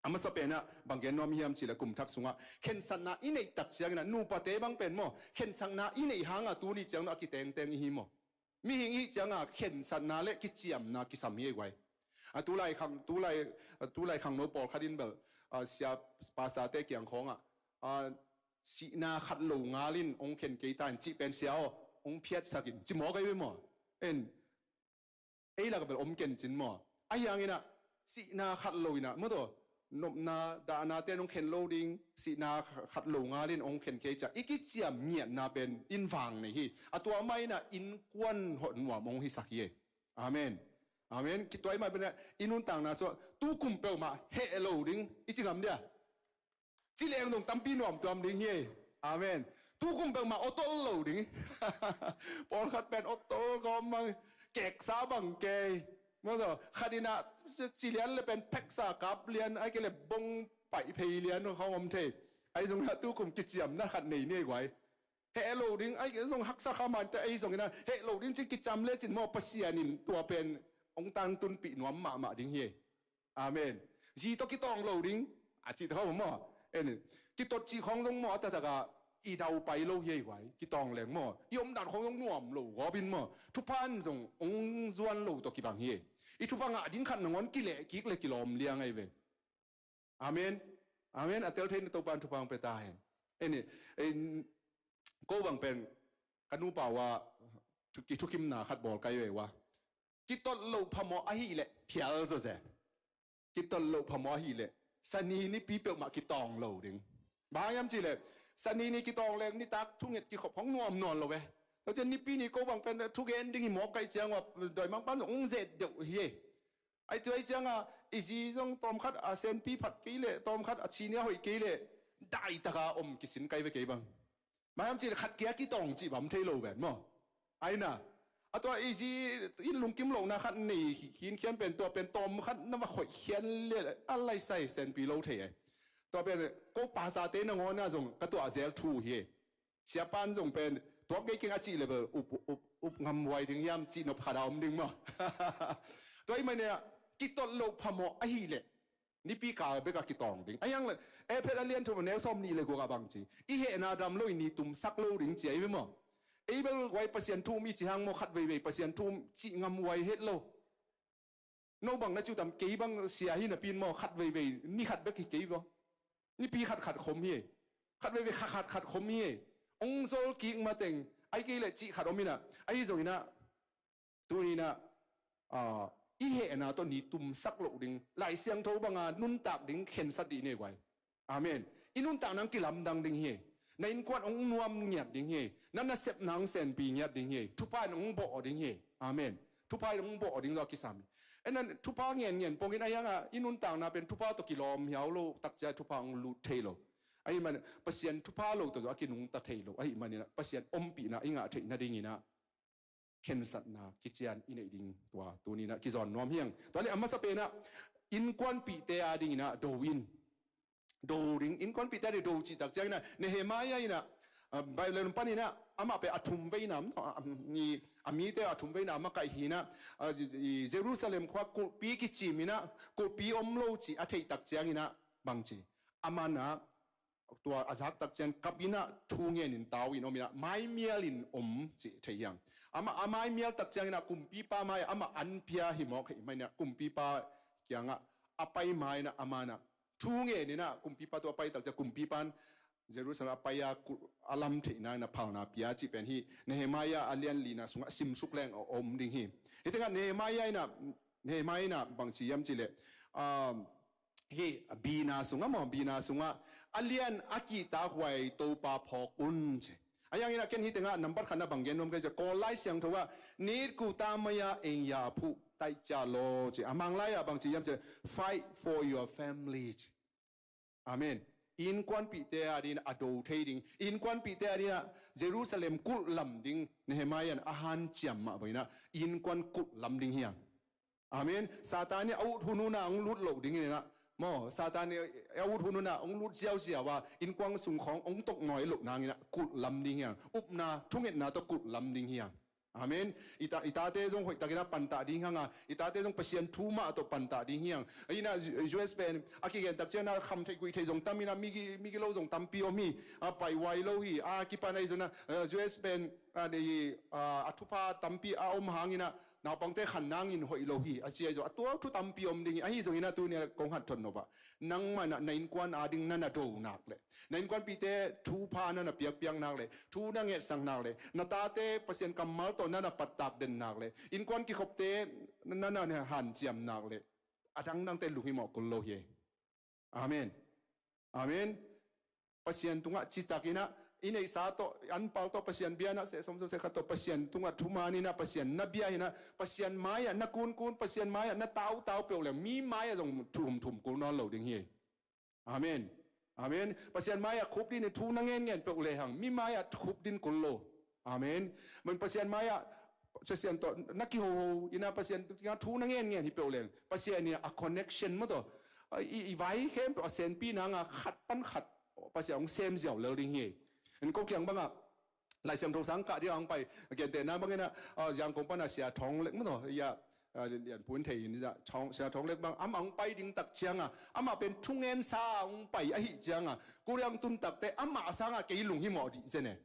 อามาสเปนะบางแกนนอมเฮียมสิละกลุ่มทักสุงะเข็นสัตนาอินในตักเสียงนะนูปะเตบังเป็นโมเข็นสังนาอินในหางตัวนี้จังนะกิเตงเตงหิมมีหิงอีจังเข็นสัตนาเล็กกิเจียมนะกิสามยัยไว้ตุไลขังโนปอลคดินเบอเสียภาษาเตเกียงของสีนาขัดหลงงาลินองเข็นเกยตันจีเป็นเสียวองเพียรสักินจิหมอกันไว้หมอไอ้ละก็เป็นอมเก่นจินหมอไอ้ยังไงนะสีนาขัดหลงนะเมื่อตัวนบนาดานาเตนองเข็นโลดิงสีนาขัดหลงงาลินองเข็นเกยจะอีกิเจียมเมียนาเป็นอินฟังนี่ฮีตัวไม่นะอินกวนหดหัวมองฮิสักเยอาเมนอาเมนคิดตัวไอ้มาเป็นอินุนต่างนะส่วนตู้กุมเปลมาเฮโลดิงอีจิงามเดียจีเลงตรงตั้มปีนวมตัวดิงเฮอาเมนตู้กุมเปลมาออโต้โลดิงปอนขัดเป็นออโต้ก็มังแกกซาบังเกยเมื่อตัวคดีน่ะจีเลียนเลยเป็นแพ็กซากับเลียนไอ้ก็เลยบงไปเพยเลียนเขาอมเทไอ้ตรงนั้นตู้กุมกิจยมน่าขัดหนีนี่ไว้เฮโลดิงไอ้ก็ส่งฮักซาขามันแต่ไอ้ส่งนะเฮโลดิงจีกิจจำเลยจินมอปัสยานินตัวเป็นองตังตุนปีนวมมาดิ้งเฮอาเมนจีตกิตองโลดิ้งอาจีเขาผมว่ากิตจีของตรงหมอแต่ก็อีดาวไปโลเฮไว้กิตองแหลงหมอยมดันของยงนวมโลก็บินหมอทุพันส่งองจวนโลตกิบังเฮอีทุพังดิ้งขันงอนกิเลกิเลกิลอมเลี้ยงไงเวอาเมนอาเมนอัตเตลเทนตัวปันทุพังไปตายก็บังเป็นกันนูเปล่าว่าทุกิมนาขัดบอลไกลเวว่ากิตโลพมอหิเลเพียลโซเซกิตโลพมอหิเลสันนีนี่ปีเปิลมากิตองโลดิงบางยามจีเลสันนีนี่กิตองเลงนี่ตักทุกเงียกิขบของนวมนอนโลเวแล้วจะนี่ปีนี่ก็บังเป็นทุกเอ็นดิ้งหิมอไกเจียงว่าโดยมังปั้นองเซเดียวเฮไอตัวไอเจียงอีซีจงตอมคัดอาเซนปีผัดกิเลตอมคัดอาชีเนียหอยกิเลได้ตะกาอมกิสินไกเวกิบังบางยามจีขัดเกียกิตองจีบัมเทโลเวนมั้งไอ้น่ะตัวอีซีอินลุงกิมหลงนะคันนี่เขียนเป็นตัวเป็นตอมคันนั่นว่าข่อยเขียนเรียอะไรใส่เซนปีโลเทตัวเป็นก็ภาษาเตนงอนะจงก็ตัวเซลทูเฮเสียปานจงเป็นตัวเก่งอาจีเลยเบอร์อุบงำไว้ถึงยามจีนพาดาวดึงมาตัวไอ้มันเนี่ยกิตโลพมอไอ้เลยนี่ปีกาเบกากิตองดึงไอ้ยังเลยเพลเลียนทุกเนลซอมนี่เลยกูกับบังจีอีเฮนาดำลุยนี่ตุ่มซักโลดึงเจียไปมั้งไอ้เบลไว้ปัสยันทูมีจีฮังโมขัดไว้ปัสยันทูจีงำไว้เฮ็ดโลโนบังนะจู่ตำเกี่บังเสียหินปีนโมขัดไว้นี่ขัดเบกเกี่บ่นี่ปีขัดขมเฮขัดไว้ขัดขมเฮองโซลกิงมาเต็งไอ้เกี่ยเลยจีขัดอมินะไอ้ส่งนี่นะตัวนี้นะอีเฮนะตัวนี้ตุ่มซักโลดิงหลายเสียงโทบังนุนตักดิงเข็นสติเนี่ยไว้อาเมนอินุนตักนังกิลำดังดิงเฮในอินกวนองนวมเงียบดิ้งเฮนั่นน่ะเสพนังเซนปีเงียบดิ้งเฮทุพายองบ่อดิ้งเฮอาเมนทุพายองบ่อดิ้งรอกิสามีไอ้นั่นทุพาเงียนปงกินไอ้ยังอินุนต่างน่ะเป็นทุพาตกิโลมเหี่ยวโลตักใจทุพาองลูเทโลไอ้มันปัสยันทุพาโลตัวกินุงตะเทโลไอ้มันนี่นะปัสยันอมปีนะอิงะเทน่ะดิ้งนี่นะเข็นสัตนากิจยันอินไอดิ้งตัวนี้นะกิจอนนวมเฮียงตัวนี้อามาสเปนะอินกวนปีเตอาดิ้งนะโดวินโดริงอินคอนปีแต่โดจิตักใจนะเนเฮมายานะ ไปเลยปนี่นะอามาไปอัฐมไว้น้ำมีอามีแต่อัฐมไว้น้ำมาไกลหีนะเยรูซาเล็มควักกุปีกิจิมินะกุปีอมโลจิอาทิตตักเจียงนะบางจีอามานะตัวอาซักตักเจียงกับอินะทูเงินินตาวินอมินะไม่เมียลินอมจีเทียงอามาไม่เมียตักเจียงนะกุมปีป้าไม่อามาอันเพียหิมอกไม่เนี่ยกุมปีป้าอย่างอ่ะอาไปไม่นะอามานะทูเงินนี่นะกุมปีป้าตัวไปตักจะกุมปีปันเยรูซาเล็มไปยาอาลัมเทนะนะพาวนาพิยาจิเป็นฮีเนเฮมายาอัลเลียนลีนะสุงซิมสุกแรงอมดิ่งฮีเหตุการณ์เนเฮมายานะบางทียามจิเลเฮบีนาสุงะมอบีนาสุงะอัลเลียนอากิตาหวยโตปาพอกอุนเจอายังนี้นะเก่งฮีแต่งะนับบัตรขันนะบางเย็นนมก็จะกอไลเสียงทว่านีดกูตามายาเองยาผู้ไตจาโลเจอามังไลอะบางทียามจะ fight for your family อาเมนอินควันปีเตอดีนอโดเทดิงอินควันปีเตอดีนะเยรูซาเล็มกุลลำดิงเนเฮมายันอาหารจำมาไปนะอินควันกุลลำดิงเฮียอาเมนซาตานเนี่ยเอาทุนุนะองลุดเหล่าดิงเนี่ยนะมอซาตานเนี่ยเอาทุนุนะองลุดเจียวเสียว่าอินควันสุงขององตกหน่อยหลุดนางเนี่ยกุลลำดิงเฮียอุบนาทุ่งเงินนาตกุลลำดิงเฮียอาเมนอิตาเตจงหอยตะกินะปันตาดิ้งห่างอิตาเตจงเปลี่ยนทูมาตัวปันตาดิ้งห่างอีน่ะยูเอสเป็นอากิเกนตักเจนะคำเทกุยเทจงตามินะมีกิโลจงตัมปิโอมีไปไวโลฮีกิปานไอจนะยูเอสเป็นอัทุพาตัมปิอาอมหางินะนาปังเตขันนางอินหอยโลฮีอาเจียจตัวทุตัมปิอมดิ้งอาฮิจงอินะตัวเนี่ยกงหัดทนโนบะนังมันในอินควันอาดิ้งนั่นน่ะโดนักเลยในอินควันปีเตทูพานั่นน่ะเปียกเปียงนักเลยทูนั่งเงสังนักเลยนาตาเตเปอร์เซ็นต์กัมมัลตัวนั่นน่ะปัตตาเด่นนักเลยอินควันกิขบเตนั่นน่ะเนี่ยหันเจียมนักเลยอาดังนั่งเตลุหิมอกุลโลฮีอาเมนอาเมนPasian tunga cita kina ini satu anpal tawh Pasian biana se somso se kato Pasian tunga thumani na Pasian na biana Pasian maya na kun Pasian maya na tau pe mi maya jong thum kul non lo ding hi amen amen Pasian maya khup din thu na ngen pe ule hang mi maya khup din kul lo amen man Pasian maya Pasian to naki ho ina Pasian tinga thu na ngen hi pe ule Pasian ni a connection mo to i vai khem pe Pasian pi na nga khat pan khat Pasian sem jiao lo ding hi en ko kyang banga lai sem thong sang ka di ang pai gen te na bang na yang kong pa na sia thong lek mo no ya lian pun thei ni ja thong sia thong lek bang am ang pai ding tak chiang ama pen thung en sa ang pai a hi chiang ku riang tun tak te ama sang ke lung hi mo di se ne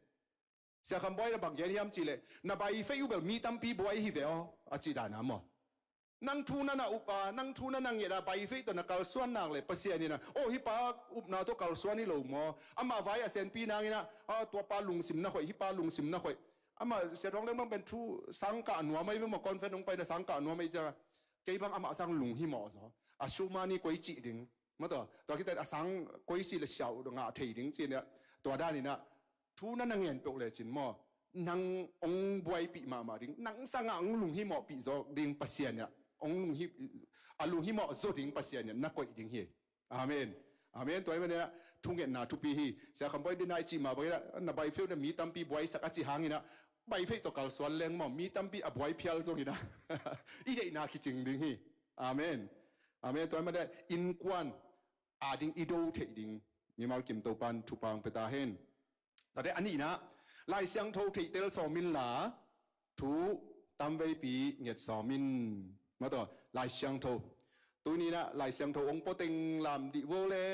sia kham boy la bang gen yam chi le na bai fe yu bel mi tam pi boy hi ve o a chi da na mo nang thu na upa nang thu na nang yeda bai fe to na kal suan nang le Pasian ni na o hi pa up na to kal suan ni lo mo ama vai a sen pi nang ina to pa lung sim na khoi hi pa lung sim na khoi ama se rong le bang ben thu sang ka nuwa mai mo kon fe nong pai na sang ka nuwa mai ja ke bang ama sang lung hi mo so a su ma ni koi chi ding mo to ki ta sang koi chi le xiao do nga thei ding chi ne to da ni na thu na nang yen pe le chin mo nang ong boy pi ma ding nang sang ang lung hi mo pi zo ding Pasian yaองฮิอาลูฮิมอโซดิงปัสยานนักกวยดิงเฮอาเมนอาเมนตัวนี้นะทุ่งเงินนาทุปีฮีเสียคำบ่อยดินายจีมาบ่อยละนับใบฟิลเนี่ยมีตั้มปีบ่อยสักอาจิหางินะใบฟิลตัวกัลสวนแรงมั่งมีตั้มปีบ่อยเพียลโซกินะอีเดนาคิดจริงดิงฮีอาเมนอาเมนตัวนี้อินควันอาดิงอีโดเทดิงมีมากิมโตปันทุปังเปตาเฮนแต่อันนี้นะลายเสียงโทเทเตลสอมินลาทูตั้มไว้ปีเงียดสอมินมาต่อลายเชียงโทตัวนี้นะลายเชียงโทองค์ปติงลำดิโวเล่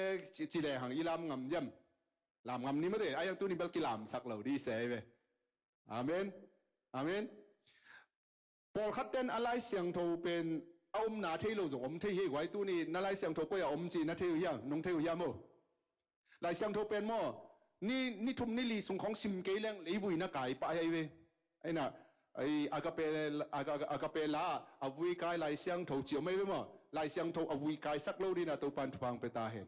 จีเลหังอีลำงำย่ำลำงำนี้ไม่ได้ไอ้ยังตัวนี้เบลกิลำสักเหล่าดีเสยไปอาเมนอาเมนพอขัดเต้นอะไรเชียงโทเป็นเอาอมนาเที่ยวส่งอมเที่ยวไว้ตัวนี้นั่นลายเชียงโทก็อย่าอมจีนั่นเที่ยวยังน้องเที่ยวยังมั้งลายเชียงโทเป็นมั้งนี่ทุ่มนี่ลีส่งของซิมเกลงเลยวุ้ยนักไก่ไปไอ้เว้ไอ้น่ะไอ้อากาเปล่าอาวุยกายลายเสียงโถเจียวไม่รู้มั้งลายเสียงโถอาวุยกายสักโลดีนะตัวปันทุพังไปตาเห็น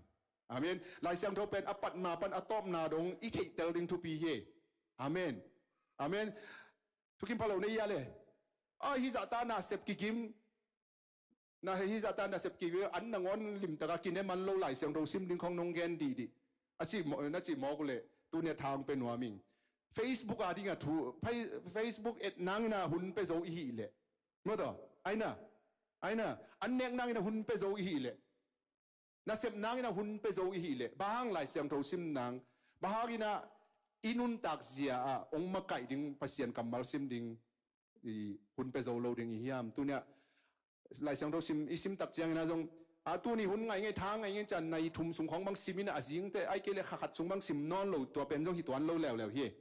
อาเมนลายเสียงโถเป็นอปัตมาปันอตอมนาดงอิเทเตลดิงทุปีเฮอาเมนอาเมนทุกิมพะโลนี่ยาเลยฮิจาตานาเซปกิกิมนาฮิจาตานาเซปกิกิอันนางอนลิมตะกินเนี่ยมันโลลายเสียงโถซิมดิงของนงเกนดีอาชีพน่าจีมอกุเลยตัวเนี่ยทางเป็นหัวมิงFacebook อาดิงะทู Facebook เอ็ดนางนะหุ่นไปโซอีฮีเลยเมื่อต่อไอ้น่ะอันเนกนางนะหุ่นไปโซอีฮีเลยน่ะเสพนางนะหุ่นไปโซอีฮีเลยบางหลายเสียงโทซิมนางบางกินะ inun tak zia ong makai ding Pasian kamal sim ding hun pe zo lo ding hiam tu nya lai sang do sim isim tak chiang na jong tu ni hun ngai thang ngai chan nai thum sung khong bang simina azing te ai ke le khat sung bang sim non lo to pen jong hi tuan lo lew hi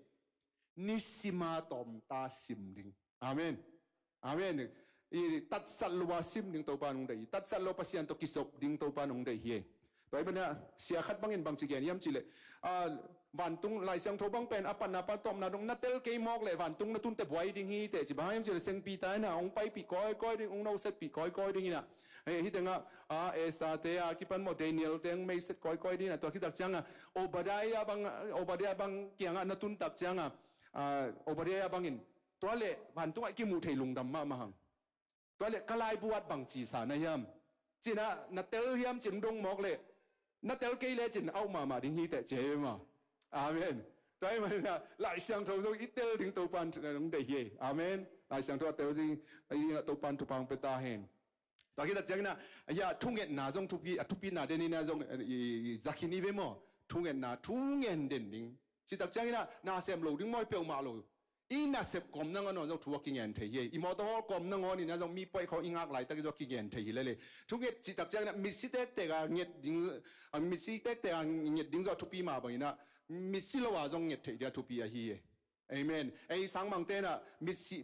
nisima tom ta sim ding amen amen i tat sal wa sim ding to pa nong dei tat sal lo Pasian to kisop ding to pa nong dei hi toy bana sia khat bangin bang chigen yam chile van tung lai sang tho bang pen apan na pa tom na dong na tel ke mok le van tung na tun te boy ding hi te chi ba yam chile seng pi ta na ong pai pi koi ding ong no set pi koi ding na hi tenga Neihsate kipan mo Daniel teng mai set koi ding na to ki tak changa obadaya bang kianga na tun tak changa obadaya bangin toile van tung ai ki mu thei lung dam ma hang toile kalai buat bang chi sa na yam china na tel yam chin dong mok le na tel ke le chin au ma ding hi te che ma amen toy ma na lai sang tho zo itel ding to pan dong de hi amen lai sang tho tel jing ai to pan tu pang pe ta hen ta ki tak jang na ya thungen na jong thupi na de ni na jong zakhini ve mo thungen den ding chi tak jang na sem lo ding moi pe ma lo ina sep kom na ngano jong thuwa king en the ye imo to kom na ngoni na jong mi pai kho ingak lai ta ki jo king en the le thuget chi tak jang na mi si tek te ga nget ding mi si tek te ga nget ding jo thupi ma ba ina mi si lo wa jong nget the dia thupi a hi ye amen ai sang mang te na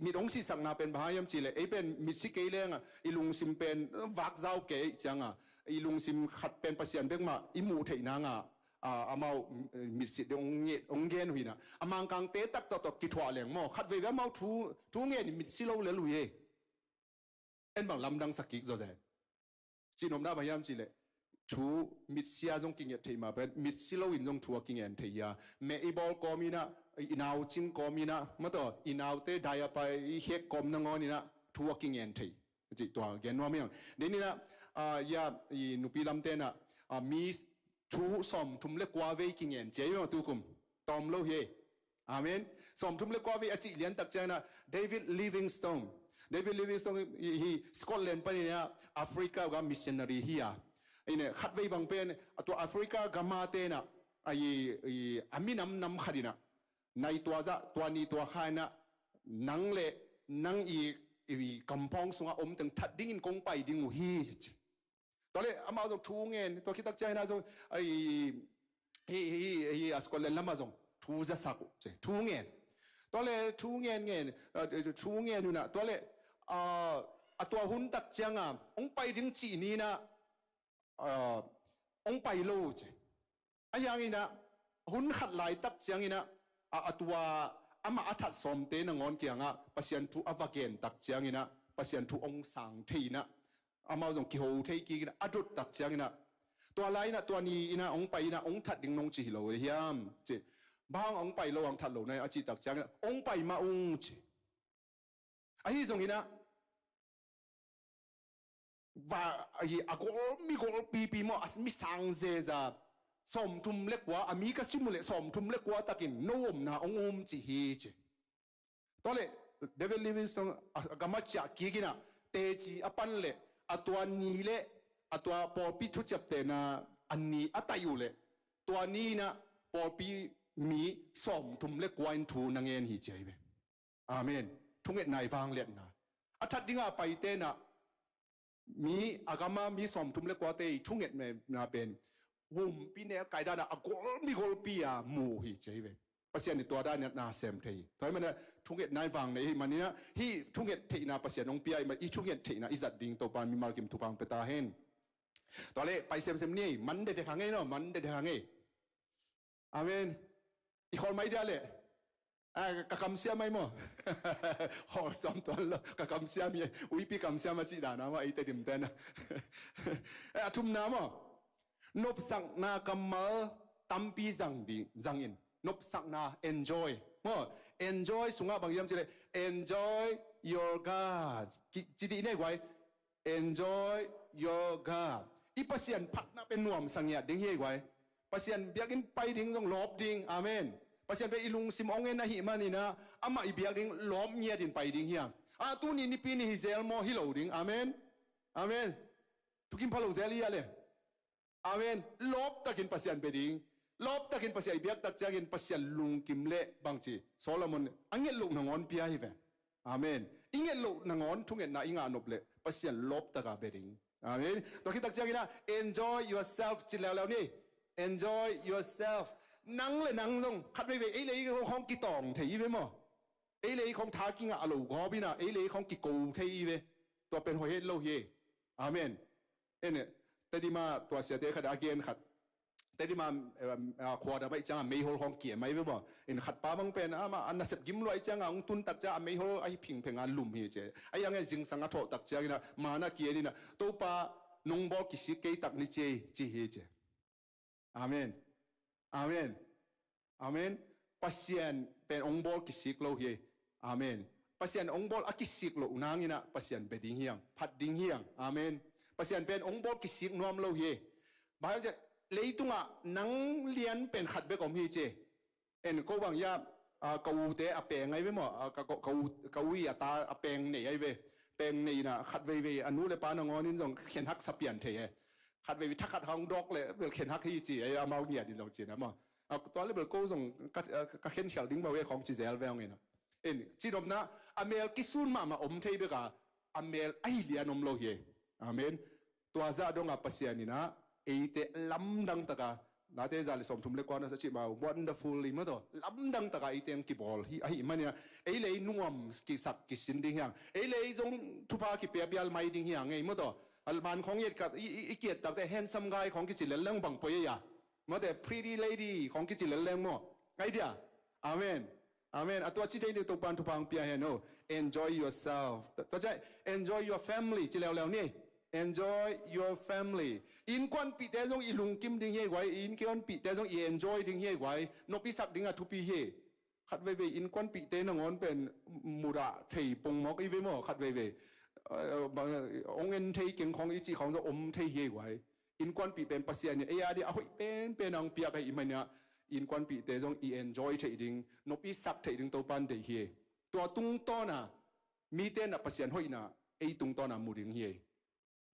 mi dong si sang na pen ba yam chi le ai pen mi si ke le nga ilung sim pen wak zau ke changa ilung sim khat pen Pasian bek ma i mu the na nga amau mi si ong gen huina amang kang te tak to ki thwa leng mo khat ve mau thu nge ni mi si lo le lu ye en bang lam dang sakik zo ze chi nom da ba yam chi le thu mi sia jong king ye thei ma ben mi si lo in jong thu king en thei ya me i bol ko mi na inaw chin ko mi na ma to inaw te daya pa i hek kom na ngoni na thu king en thei chi to gen no mi ni na ya i nu pi lam te na mi thu som thum le kwa ve king en che yo tu kum tom lo he amen som thum le kwa ve achi lian tak chana David Livingstone hi Scotland pa ni na Africa ga missionary hiya ine khat ve bang pen to Africa ga ma te na ai aminam nam khadina nai to za to ni to khaina nang le nang i kampong sunga om teng that ding in kong pai ding hi tole amao zo thu ngen to kitak china zo hi askol lama zo thu za sak che thu ngen tole thu ngen nu na tole atwa hun tak changa ong pai ding chi ni na ong pai lo che ayang ina hun khat lai tak chang ina atwa ama athat som te na ngon kianga Pasian thu avagen tak chang ina Pasian thu ong sang theina amao jong ki ho thei ki adut tak chang na to lai na to ni ina ong pai na ong that ding nong chi lo hiam che bang ong pai lo ang that lo na a chi tak chang ong pai ma ong chi a hi jong ina va ai agol mi gol pi mo as mi sang ze za som thum le kwa ami ka simule som thum le kwa takin no om na ong chi hi che to le David Livingstone agamacha ki gina te chi apan le atwa ni le atwa popi thu chap te na anni atayu le to ni na popi mi som thum le kwain thu na ngen hi chei be amen thunget nai wang let na athat dinga pai te na mi agama mi som thum le kwa te thunget me na ben wum pi ne kai da na agol mi gol pi a mu hi chei be Pasian ni to da na sem thei thoi man thunget nai wang nei man ni na hi thunget thei na Pasian ong pi ai ma i thunget thei na izat ding to pan mi mal kim thu pang peta hen to le pai sem ni man de khang ei no man de khang ei amen i khol mai dia le ka kam sia mai mo ho som to lo ka kam sia mi ui pi kam sia ma si da na ma i te dim ten athum na mo nop sang na kamal tampi zang in nop sang na enjoy mo enjoy sunga bang yam chile enjoy your God chi di ne gwai enjoy your God i Pasian phat na pen nuam sang ya ding hi gwai Pasian biakin pai ding jong lop ding amen Pasian pe ilung sim ongen na hi mani na ama i biak ding lop nya din pai ding hiang tu ni pi ni zel mo hi lo ding amen amen tukim phalo zel ya le amen lop takin Pasian pe ding ลบตักินภาษาอิบยักตักจากินภาษาลุงกิมเล่บางทีโซโลมอนอังเงลุกนางอนพิอาฮิเวอาเมนอิงเงลุกนางอนทุกเงน่าอิงานบเล่ภาษาลบตะกาเบดิงอาเมนตัวคิดตักจากินนะ enjoy yourself จิแล้วนี่ enjoy yourself นังเลยนังซงขัดไปเวไอ้เลยของกิตองเทียเวมั้งไอ้เลยของทากิงอะลูกอบินะไอ้เลยของกิโกเทียเวตัวเป็นหัวเฮโลเฮอาเมนเอ็นเนี่ยแต่ดีมาตัวเสียเตะขัดอาเกนขัดแต่ดีมาขวดอะไรจังไม่ฮอลของเกี่ยไม่เว้บ่เอ็นขัดป้าบังเป็นมาอันนั้นเสพกิมลอยจังองตุนตักจ้าไม่ฮอลไอ้พิงเพงอันลุ่มเฮเจไอ้ยังไงจิงสังกัดโถตักจ้ากินะมาหน้าเกี่ยนี่นะตัวป้านงบอกกิสิเกยตักนี่เจจีเฮเจอาเมนอาเมนอาเมนปัสยันเป็นองบอกกิสิกโลเฮอาเมนปัสยันองบอกอากิสิกโลนางนี่นะปัสยันเบดิ้งเฮียงพัดดิ้งเฮียงอาเมนปัสยันเป็นองบอกกิสิกนวมโลเฮบางทีเลยตุงะนังเลียนเป็นขัดเบกอมีเจเอ็นก็บางยากูเตะอเปงไงเว้มั้งกูวิตาอเปงเนี่ยไอ้เว้เปงเนี่ยนะขัดเว้อันนู้นเลยปานงอนี่ส่งเขียนฮักสับเปลี่ยนเทขัดเว้ทักขัดห้องดอกเลยเบลเขียนฮักที่จีไอ้อามาเงียดินส่งจีนะมั้งตอนนี้เบลก็ส่งก็เขียนเขียนดิ้งมาเว้ของจีเซลเว้งไงนะเอ็นจีนอมนะอเมริกิซุนมาอมเทเบกาอเมริไอเลียนอมโลเฮอาเมนตัวซาดงอาปัสยานี่นะไอเตล้ำดังตะกานาเตจาลิสมทุมเล็กกว่านะสัจมา wonderfully มั้งตัวล้ำดังตะกาไอเตงกีบอลไอมันเนี่ยไอเลยนุ่มกิสักกิสินดิ้งยังไอเลยจงทุพากิเปียบยาลไม่ดิ้งยังไงมั้งตัวอัลบานของเย็ดกับอีเกียรติแต่ handsome guy ของกิจิเลเล่งบังปอยยามั้งแต่ pretty lady ของกิจิเลเล่งมั้งไอเดียอาเมนอาเมนอัตัวชิดใจในตัวปันทุพังเปียเฮโน enjoy yourself ตัวใจ enjoy your family จิเลวแล้วนี่ enjoy your family อินควันปีแต่จงอีลุงกิมดิ้งเฮไว้อินควันปีแต่จงอี enjoy ดิ้งเฮไว้นกพิสักดิ้งอะทุปีเฮขัดเวอินควันปีแต่นงอนเป็นมุระเทยปงมอกอีเวมอขัดเวองเงินเทยเก่งของอีจีของจะอมเทยเฮไว้อินควันปีเป็นปัสยานี่ไอ้ยาดิเอาเป็นนางเปียกไอ้มันเนี่ยอินควันปีแต่จงอี enjoy เทยดิ้งนกพิสักเทยดิ้งตัวปันเดเฮตัวตุงต้อน่ะมีเต้นปัสยานห้อยน่ะไอ้ตุงต้อน่ะมูดิ้งเฮ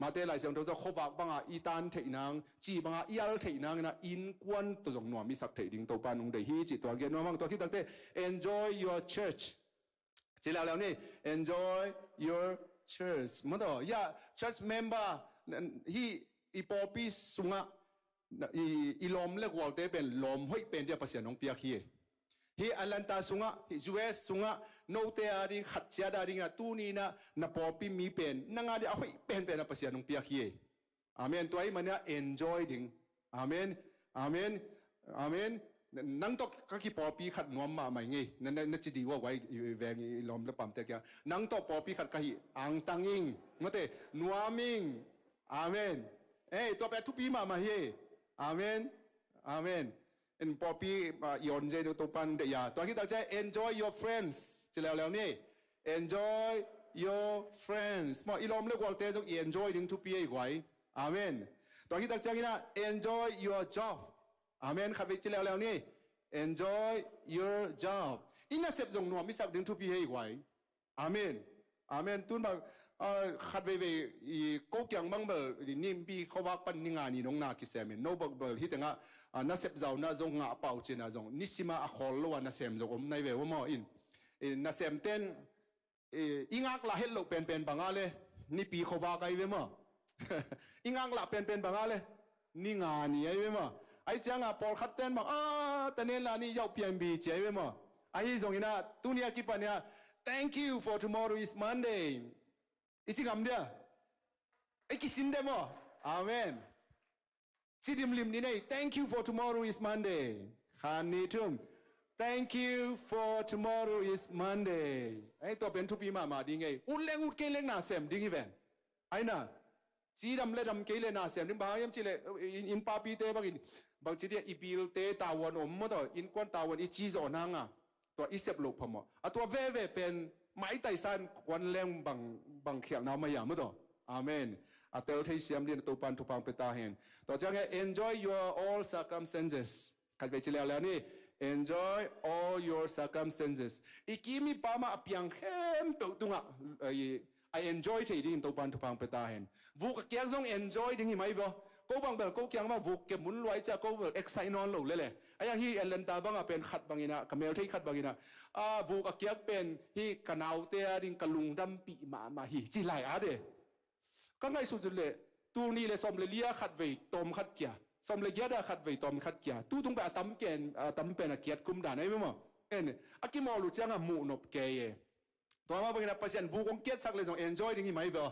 มาเตลัยเสียงตัวจะขวักบังอาอีตานเทนังจีบังอาอีอัลเทนังนะอินควันตัวจงหน่วยมีสักเทดิ้งตัวปานุงเดฮีจิตัวเกณฑ์ว่ามั่งตัวคิดตั้งแต่ enjoy your church จีแล้วนี่ enjoy your church มั้งตัวยา church member ฮีอีปอปีสุงะอีลมเล็กวัวเตเป็นลมห้อยเป็นเดียปัสยานองเปียคีฮีอัลลันตาสุงะฮีจูเอสสุงะโนเตอาริขัดเสียดาริงะตูนีนะนับปอปีมีเป็นนังอาดิเอาเป็นนะปัสยานองเปียคีอาเมนตัวไอ้มันเนี่ย enjoy ดิ้งอาเมนอาเมนอาเมนนั่งตกก็กี่ปอปีขัดนวมมาไม่งี้นั่นจะดีว่าไว้แวงลมแล้วปั๊มเตะแกนั่งตกปอปีขัดกี่อังตังอิงเมื่อเตนวมิงอาเมนเอ้ตัวแปดทุปีมาเฮอาเมนอาเมนเอ็นปอปียอนเจดูตัวปันเดียตัวที่ตั้งใจ enjoy your friends จะแล้วนี่ enjoy your friends มาอีลมเลือกว่าเตะต้อง enjoy ดึงทุปีไว้อาเมนตัวที่ตั้งใจนะ enjoy your job อาเมนขัดไปจะแล้วนี่ enjoy your job อินาเสพจงหน่วมิสักดึงทุปีไว้อาเมนอาเมนตุนบางขัดไปก็ยังบังเบอร์นี่ปีเขาว่าปันนิงานี่น้องนาคิเซมินโนบังเบอร์ที่แต่งน่าเสพเจ้าน่าจงงาเป่าจีน่าจงนิสิมาอคอลล้วนน่าเสพจงในเวว่าหมออินน่าเสพเต้นอิงอักลาเฮลโลเป็นบางอะไรนี่ปีเขาว่าไกเวมั้งอิงอักลาเป็นบางอะไรนี่งานนี่ไอ้เวมั้งไอ้จังปอลขัดเต้นบอกแต่เนี่ยลานี่ยาวเปลี่ยนบีเจ๋เวมั้งไอ้จงอินะตุนี่กิปันเนี่ย thank you for tomorrow is Mondayอีสิกำเดียไอ้กิสินเดมอาเมนสิดิมลิมนี่ไง thank you for tomorrow is Monday ขันนี้ทุ่ม thank you for tomorrow is Monday ไอ้ตัวเป็นทุปีมาดีไงอุดเล่งเกล้งน่าเสมดิ้งอีเวนไอ้น่ะจีดำเล่ดำเกล้งน่าเสมดิ้งบางอย่างจีเล่อินปาปีเต้บางจีเดียอีบิลเต้ตาวันอมมั้งตัวอินควันตาวันอีจีโซนังตัวอีเซบลูกพมตัวเว่เป็นไม้ไต่สันควันแรงบางเขียนน้ำมาอย่างมั้งตัวอาเมนอาเตลที่เสียมเรียนตัวปันทุพังเปตาเห็นต่อจากนี้ enjoy your all circumstances ขัดไปจีแล้วนี่ enjoy all your circumstances อีกี้มีปามาเพียงเข้มตัวงะI enjoy ที่ดิ้งตัวปันทุพังเปตาเห็นวุกเกียงซง enjoy ดิ้งหิมะอีบ่ ก็บางแบบก็ยังมาวุกเก็บมุนรวยจะก็แบบเอ็กไซนอนหลุดเลยไอ้ยังฮีเอเลนตาบางเป็นขัดบางอินะกับเมลที่ขัดบางอินะวุกเกียกเป็นฮีกันเอาเตียดิงกะลุงดำปีมาฮีจีไหลอะเดก็ไงสุดเลยตูนี่เลยสมเลยเลียขัดไว้ตอมขัดเกียสมเลยเกียได้ขัดไว้ตอมขัดเกียตู้ตรงไปตั้มเกนตั้มเป็นเกียกุมด่านไอ้มั้งเอ็นอากิมอลูจังมูนบเกยตัวมาเป็นภาษาบุกงเกียสักเลยจง enjoy ดิ้งไหมเบอ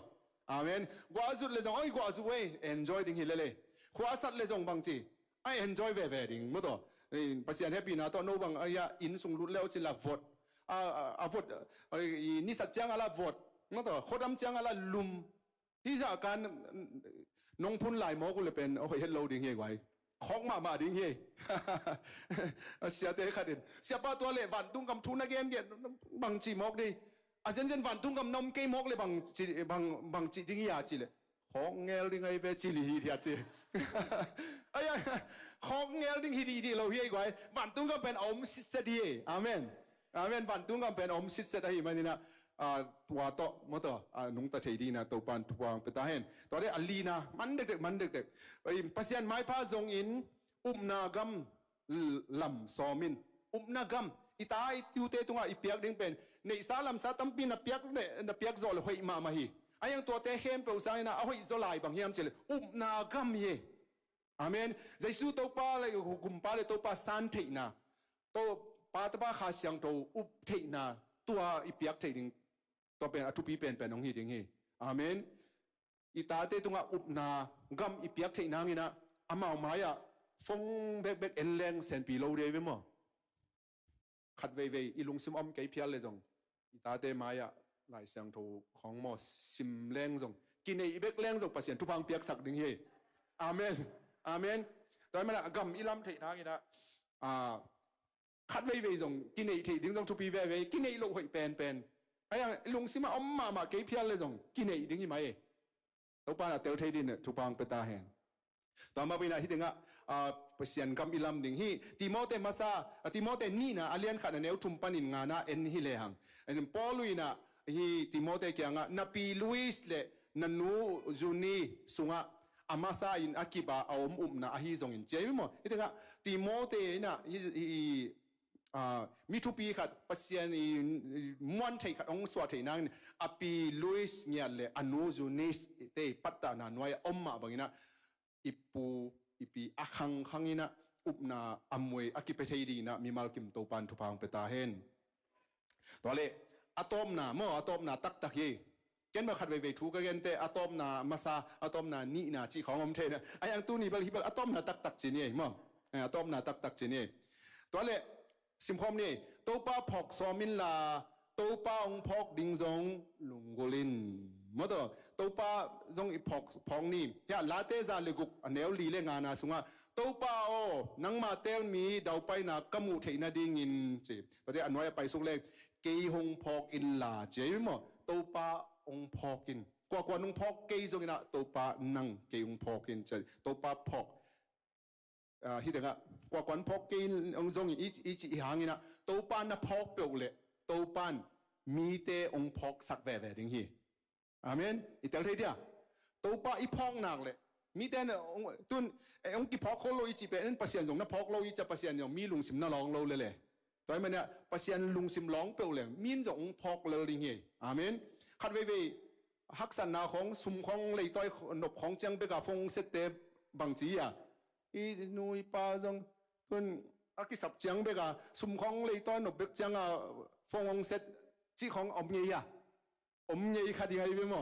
อาเมนกว่าสุดเลยจงไอ้กว่าสุดเว้ย enjoy ดิ้งเลยขวาสัตว์เลยจงบางจีไอ้ enjoy เว่ดิ้งมั้งตัวภาษาแฮปปี้นะตัวโน้บางไอ้ยาอินสุงรุดแล้วจิลาฟดฟดนิสัยจังอะไรฟดมั้งตัวคนดำจังอะไรลุมที่จากการนงพุนไหลหมอกูเลยเป็นโอ้ยเฮลโลดิ้งเฮ้ยไว้ของมาดิ้งเฮ้ยเสียเตะขัดเด่นเสียป้าตัวเล่วันตุ้งกำทุนนักเกมเย็นบางจีมอกดิอาเซนวันตุ้งกำนมเกมมอกเลยบางจีดิ้งยาจีเลยของเงลดิ้งไอ้เวจิลีที่อาจีไอ้ยังของเงลดิ้งฮีดีเราเฮ้ยไว้วันตุ้งกำเป็นอมสิสเดียอาเมนวันตุ้งกำเป็นอมสิสเดียมันนี่นะตัวโตมอเตอร์นุ่งตาเทดีนะตัวปันตัววางไปตาเห็นตัวนี้อัลลีนะมันเด็กไอ้ภาษาไม้พาซงอินนากรรมลำซอมินนากรรมอีตาไอติวเตตุงอีเปียกดิ้งเป็นในสาลำสาตั้มปีนับเปียกเนี่ยนับเปียกโซลหอยมาฮีไอ้ยังตัวเตะเข้มเปล่าใส่นะเอาหอยโซลายบางเฮียมเจเลยนากรรมเย่อาเมนใจสู้ตัวป้าเลยกุมป้าเลยตัวป้าสันเทนะตัวป้าตะป้าขาเสียงตัวเทนะตัวอีเปียกเทดิ้งตัวเป็นอทุปีเป็นน้องฮีดิ้งฮีอาเมนอีตาเตตุงนากรรมอีเปียกเทนังนี่นะอามาเอาไม้อะฟงเบกเอ็นแรงเซนปีโลเดวิมอขัดเวอีลุงซิมอมไกเพียเลยจงอีตาเตมายะหลายเสียงถูของมอซิมแรงจงกินไอเบกแรงจงปัสเซียนทุพังเปียกสักดึงเฮอาเมนตอนนั้นละกำอีลำเทนังอีนะขัดเวจงกินไอเทดึงจงทุปีเวกินไอโลหอยเป็นไอ้ยังลุงซิมอมมาไกเพียเลยจงกินไอดึงยี่ไหมตัวปาเตลเทดินทุพังเปตาแหงต่อมาเป็นอะไรที่ถึงเปเซียนกำอิลำดิ่งฮีติโมเตมาซาติโมเตนี่นะอาเลียนขัดเนวทุมปันินงานะเอ็นฮิเลหังเอ็นปอลุยนะฮีติโมเตเกียงะนับปีลุยส์เลนันนูจูนีสุงะอามาซาอินอากิบะเอานะอาฮิซงอินเจมิโมที่ถึงติโมเตนะมีทุปีขัดเปเซียนมวนไทยขัดองสวดไทยนั่งอาปีลุยส์เนี่ยเลอนูจูนีสเตปัตตานาหน่วยมาบางนะอีปีอักขังอินะนาอมวยอากิเปเทดีนะมีมัลกิมโตปันทุพังเปตาเฮนตัวเลอะตอมนะเมื่ออะตอมนะตักเยเกณฑ์มาขัดเวทูก็เกณฑ์แต่อะตอมนะมาซาอะตอมนะนี่นะจีของอมเทนะไอ้ยังตู้นี่บริบทอะตอมนะตักจีนี่มั้งอะตอมนะตักจีนี่ตัวเลสิมคอมนี่โตป้าพอกซอมินลาโตป้าองพอกดิงซงลุงโกลินมดตัวป้าจงอีพองนี่ยาลาเตซาเลกุกเนวลีเลงานาสุงะตัวป้าโอนังมาเตลมีดาวไปนักกมูเทนาดิงินจีประเดี๋ยวอันไว้ไปสุกเลกเกยหงพอกอินลาเจมอตัวป้าองพอกินกว่านุ่งพอกเกยจงอินะตัวป้านังเกยหงพอกินเจตัวป้าพอกฮิตงะกว่าพอกเกยองจงอีจีหางอินะตัวป้าน่ะพอกเปล่าเลยตัวป้ามีเตองพอกสักแว่ดิงฮีอาเมนอิตาลีเดียตัวป้าอีพองนักเลยมีแต่เนี่ยตุนองค์กี่พอกเขาโลอีจีเป็นภาษาจงนับพอกโลอีจะภาษาอย่างมีลุงสิมน่าลองโลเลยตัวมันเนี่ยภาษาลุงสิมร้องเปล่าเลยมีนจะองค์พอกเลยยังไงอาเมนขัดเวฮักษณะของสุมของเลยตัวหนบของจังเบกาฟงเซตเตบางจีอ่ะอีนุยป้าจงตุนอากิสับจังเบกาสุมของเลยตัวหนบเบกจังอ่ะฟงเซตจีของอมเงียยี่ขัดยังไงเว้ยมั้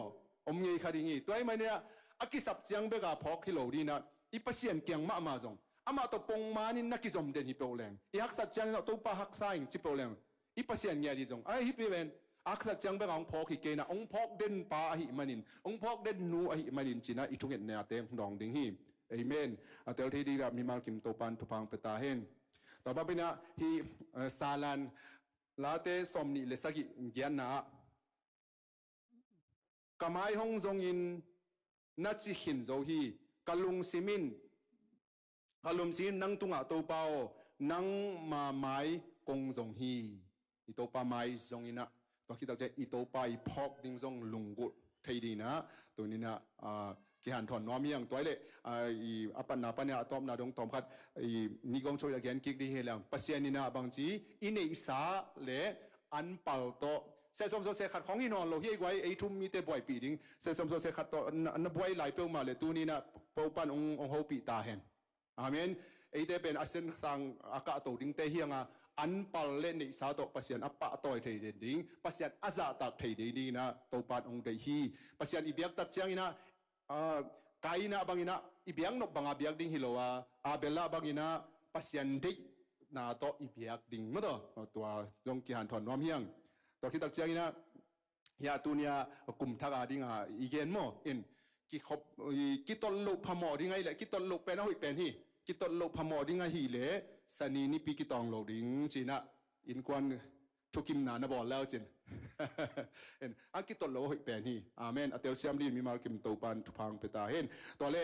งยี่ขัดยังไงตัวไอ้มันเนี่ยอากิสับจังเบกาพอกฮิโลดีนะอีภาษาเกียงมาจงอามาตัวปงมานี่นักกิจอมเด่นฮิเปลงอีฮักสับจังตัวป้าฮักไซน์จิเปลงอีภาษาเนี่ยดีจงไอ้ฮิเปลงฮักสับจังเบกาองพอกฮิเกนะองพอกเด่นป้าฮิมันินองพอกเด่นนูฮิมันินจีน่าอีทุกเห็นเนี่ยเต็งดองดิ่งฮิเอเมนอัตเตอร์ที่ดีแบบมีมาลกิมโตปันทุพังเปตาเฮนต่อไปเนี่ยฮิซาลันลาเตสมนิเลสกิเกียนนะกำไมห้องจงอินนัดจิหินโจฮีกลุงซิมินนังตุงะตัวเปานังมาไม้กงจงฮีอีตัวปาไม้จงอินะตัวคิดเอาใจอีตัวปาอีพอกดิ้งจงลุงกุเทียดีนะตัวนี้นะเก กิหันถอนน้อมยังตัวเลยอปันนาปัญญาตอมนาดงตอมขัดนิกงช่วยแกนกิกดีเฮลังปัสยานินาบางจีอินเอสาเลอันปัลโตเสสมโซเสขัดของอินอนโลเฮียไว้ไอทุ่มมีแต่บ่อยปีดิ้งเสสมโซเสขัดต่ออันบ่อยไหลเปลมาเลยตัวนี้นะเปาปันองเฮาปีตาเห็นอาเมนไอเตเป็นอาเซนสังอากาศตัวดิ้งเตเฮียงอันปัลเลนนิสาตปัสยานอปะต่อยเทเดดิ้งปัสยานอาซาตักเทเดดิ้งนะตัวปันองเดฮีปัสยานอิเบียกตักเจียงนะกายนะบางอินะอิเบียงนกบางอาเบียกดิ้งฮิโลวาอาเบลล่าบางอินะปัสยานดินาโตอิเบียกดิ้งมั้งตัวลงกิหันถอนน้อมเฮียงตัวคิดตักเจียงนะยาตัวเนี้ยกลุ่มทักอาดิ้งอีเกนโมอินกิขบกิตลลุพมอดิ้งไงแหละกิตลลุเป็นเอาอีเป็นที่กิตลลุพมอดิ้งไงฮีเล่สนีนี่ปีกิตองโลดิ้งจีน่ะอินกวนทุกิมนานะบอลแล้วจินเห็นอันกิตลลุอีเป็นที่อาเมนอัตเตลเซียมดีมีมากิมโตปันทุพังเปตาเห็นตัวเล่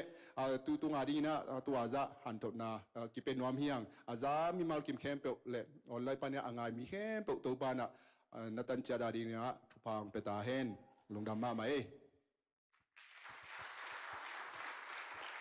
ตุงอาดิ้งนะตัวอาซาหันตนากิเป็นนวมเฮียงอาซามีมากิมเข้มเปเล่ออนไลน์ปัญญาอ่างไงมีเข้มเปตัวปานะนัตันจาดาดิ้งนะทุพังเปตาเห็นลงดำมาไหม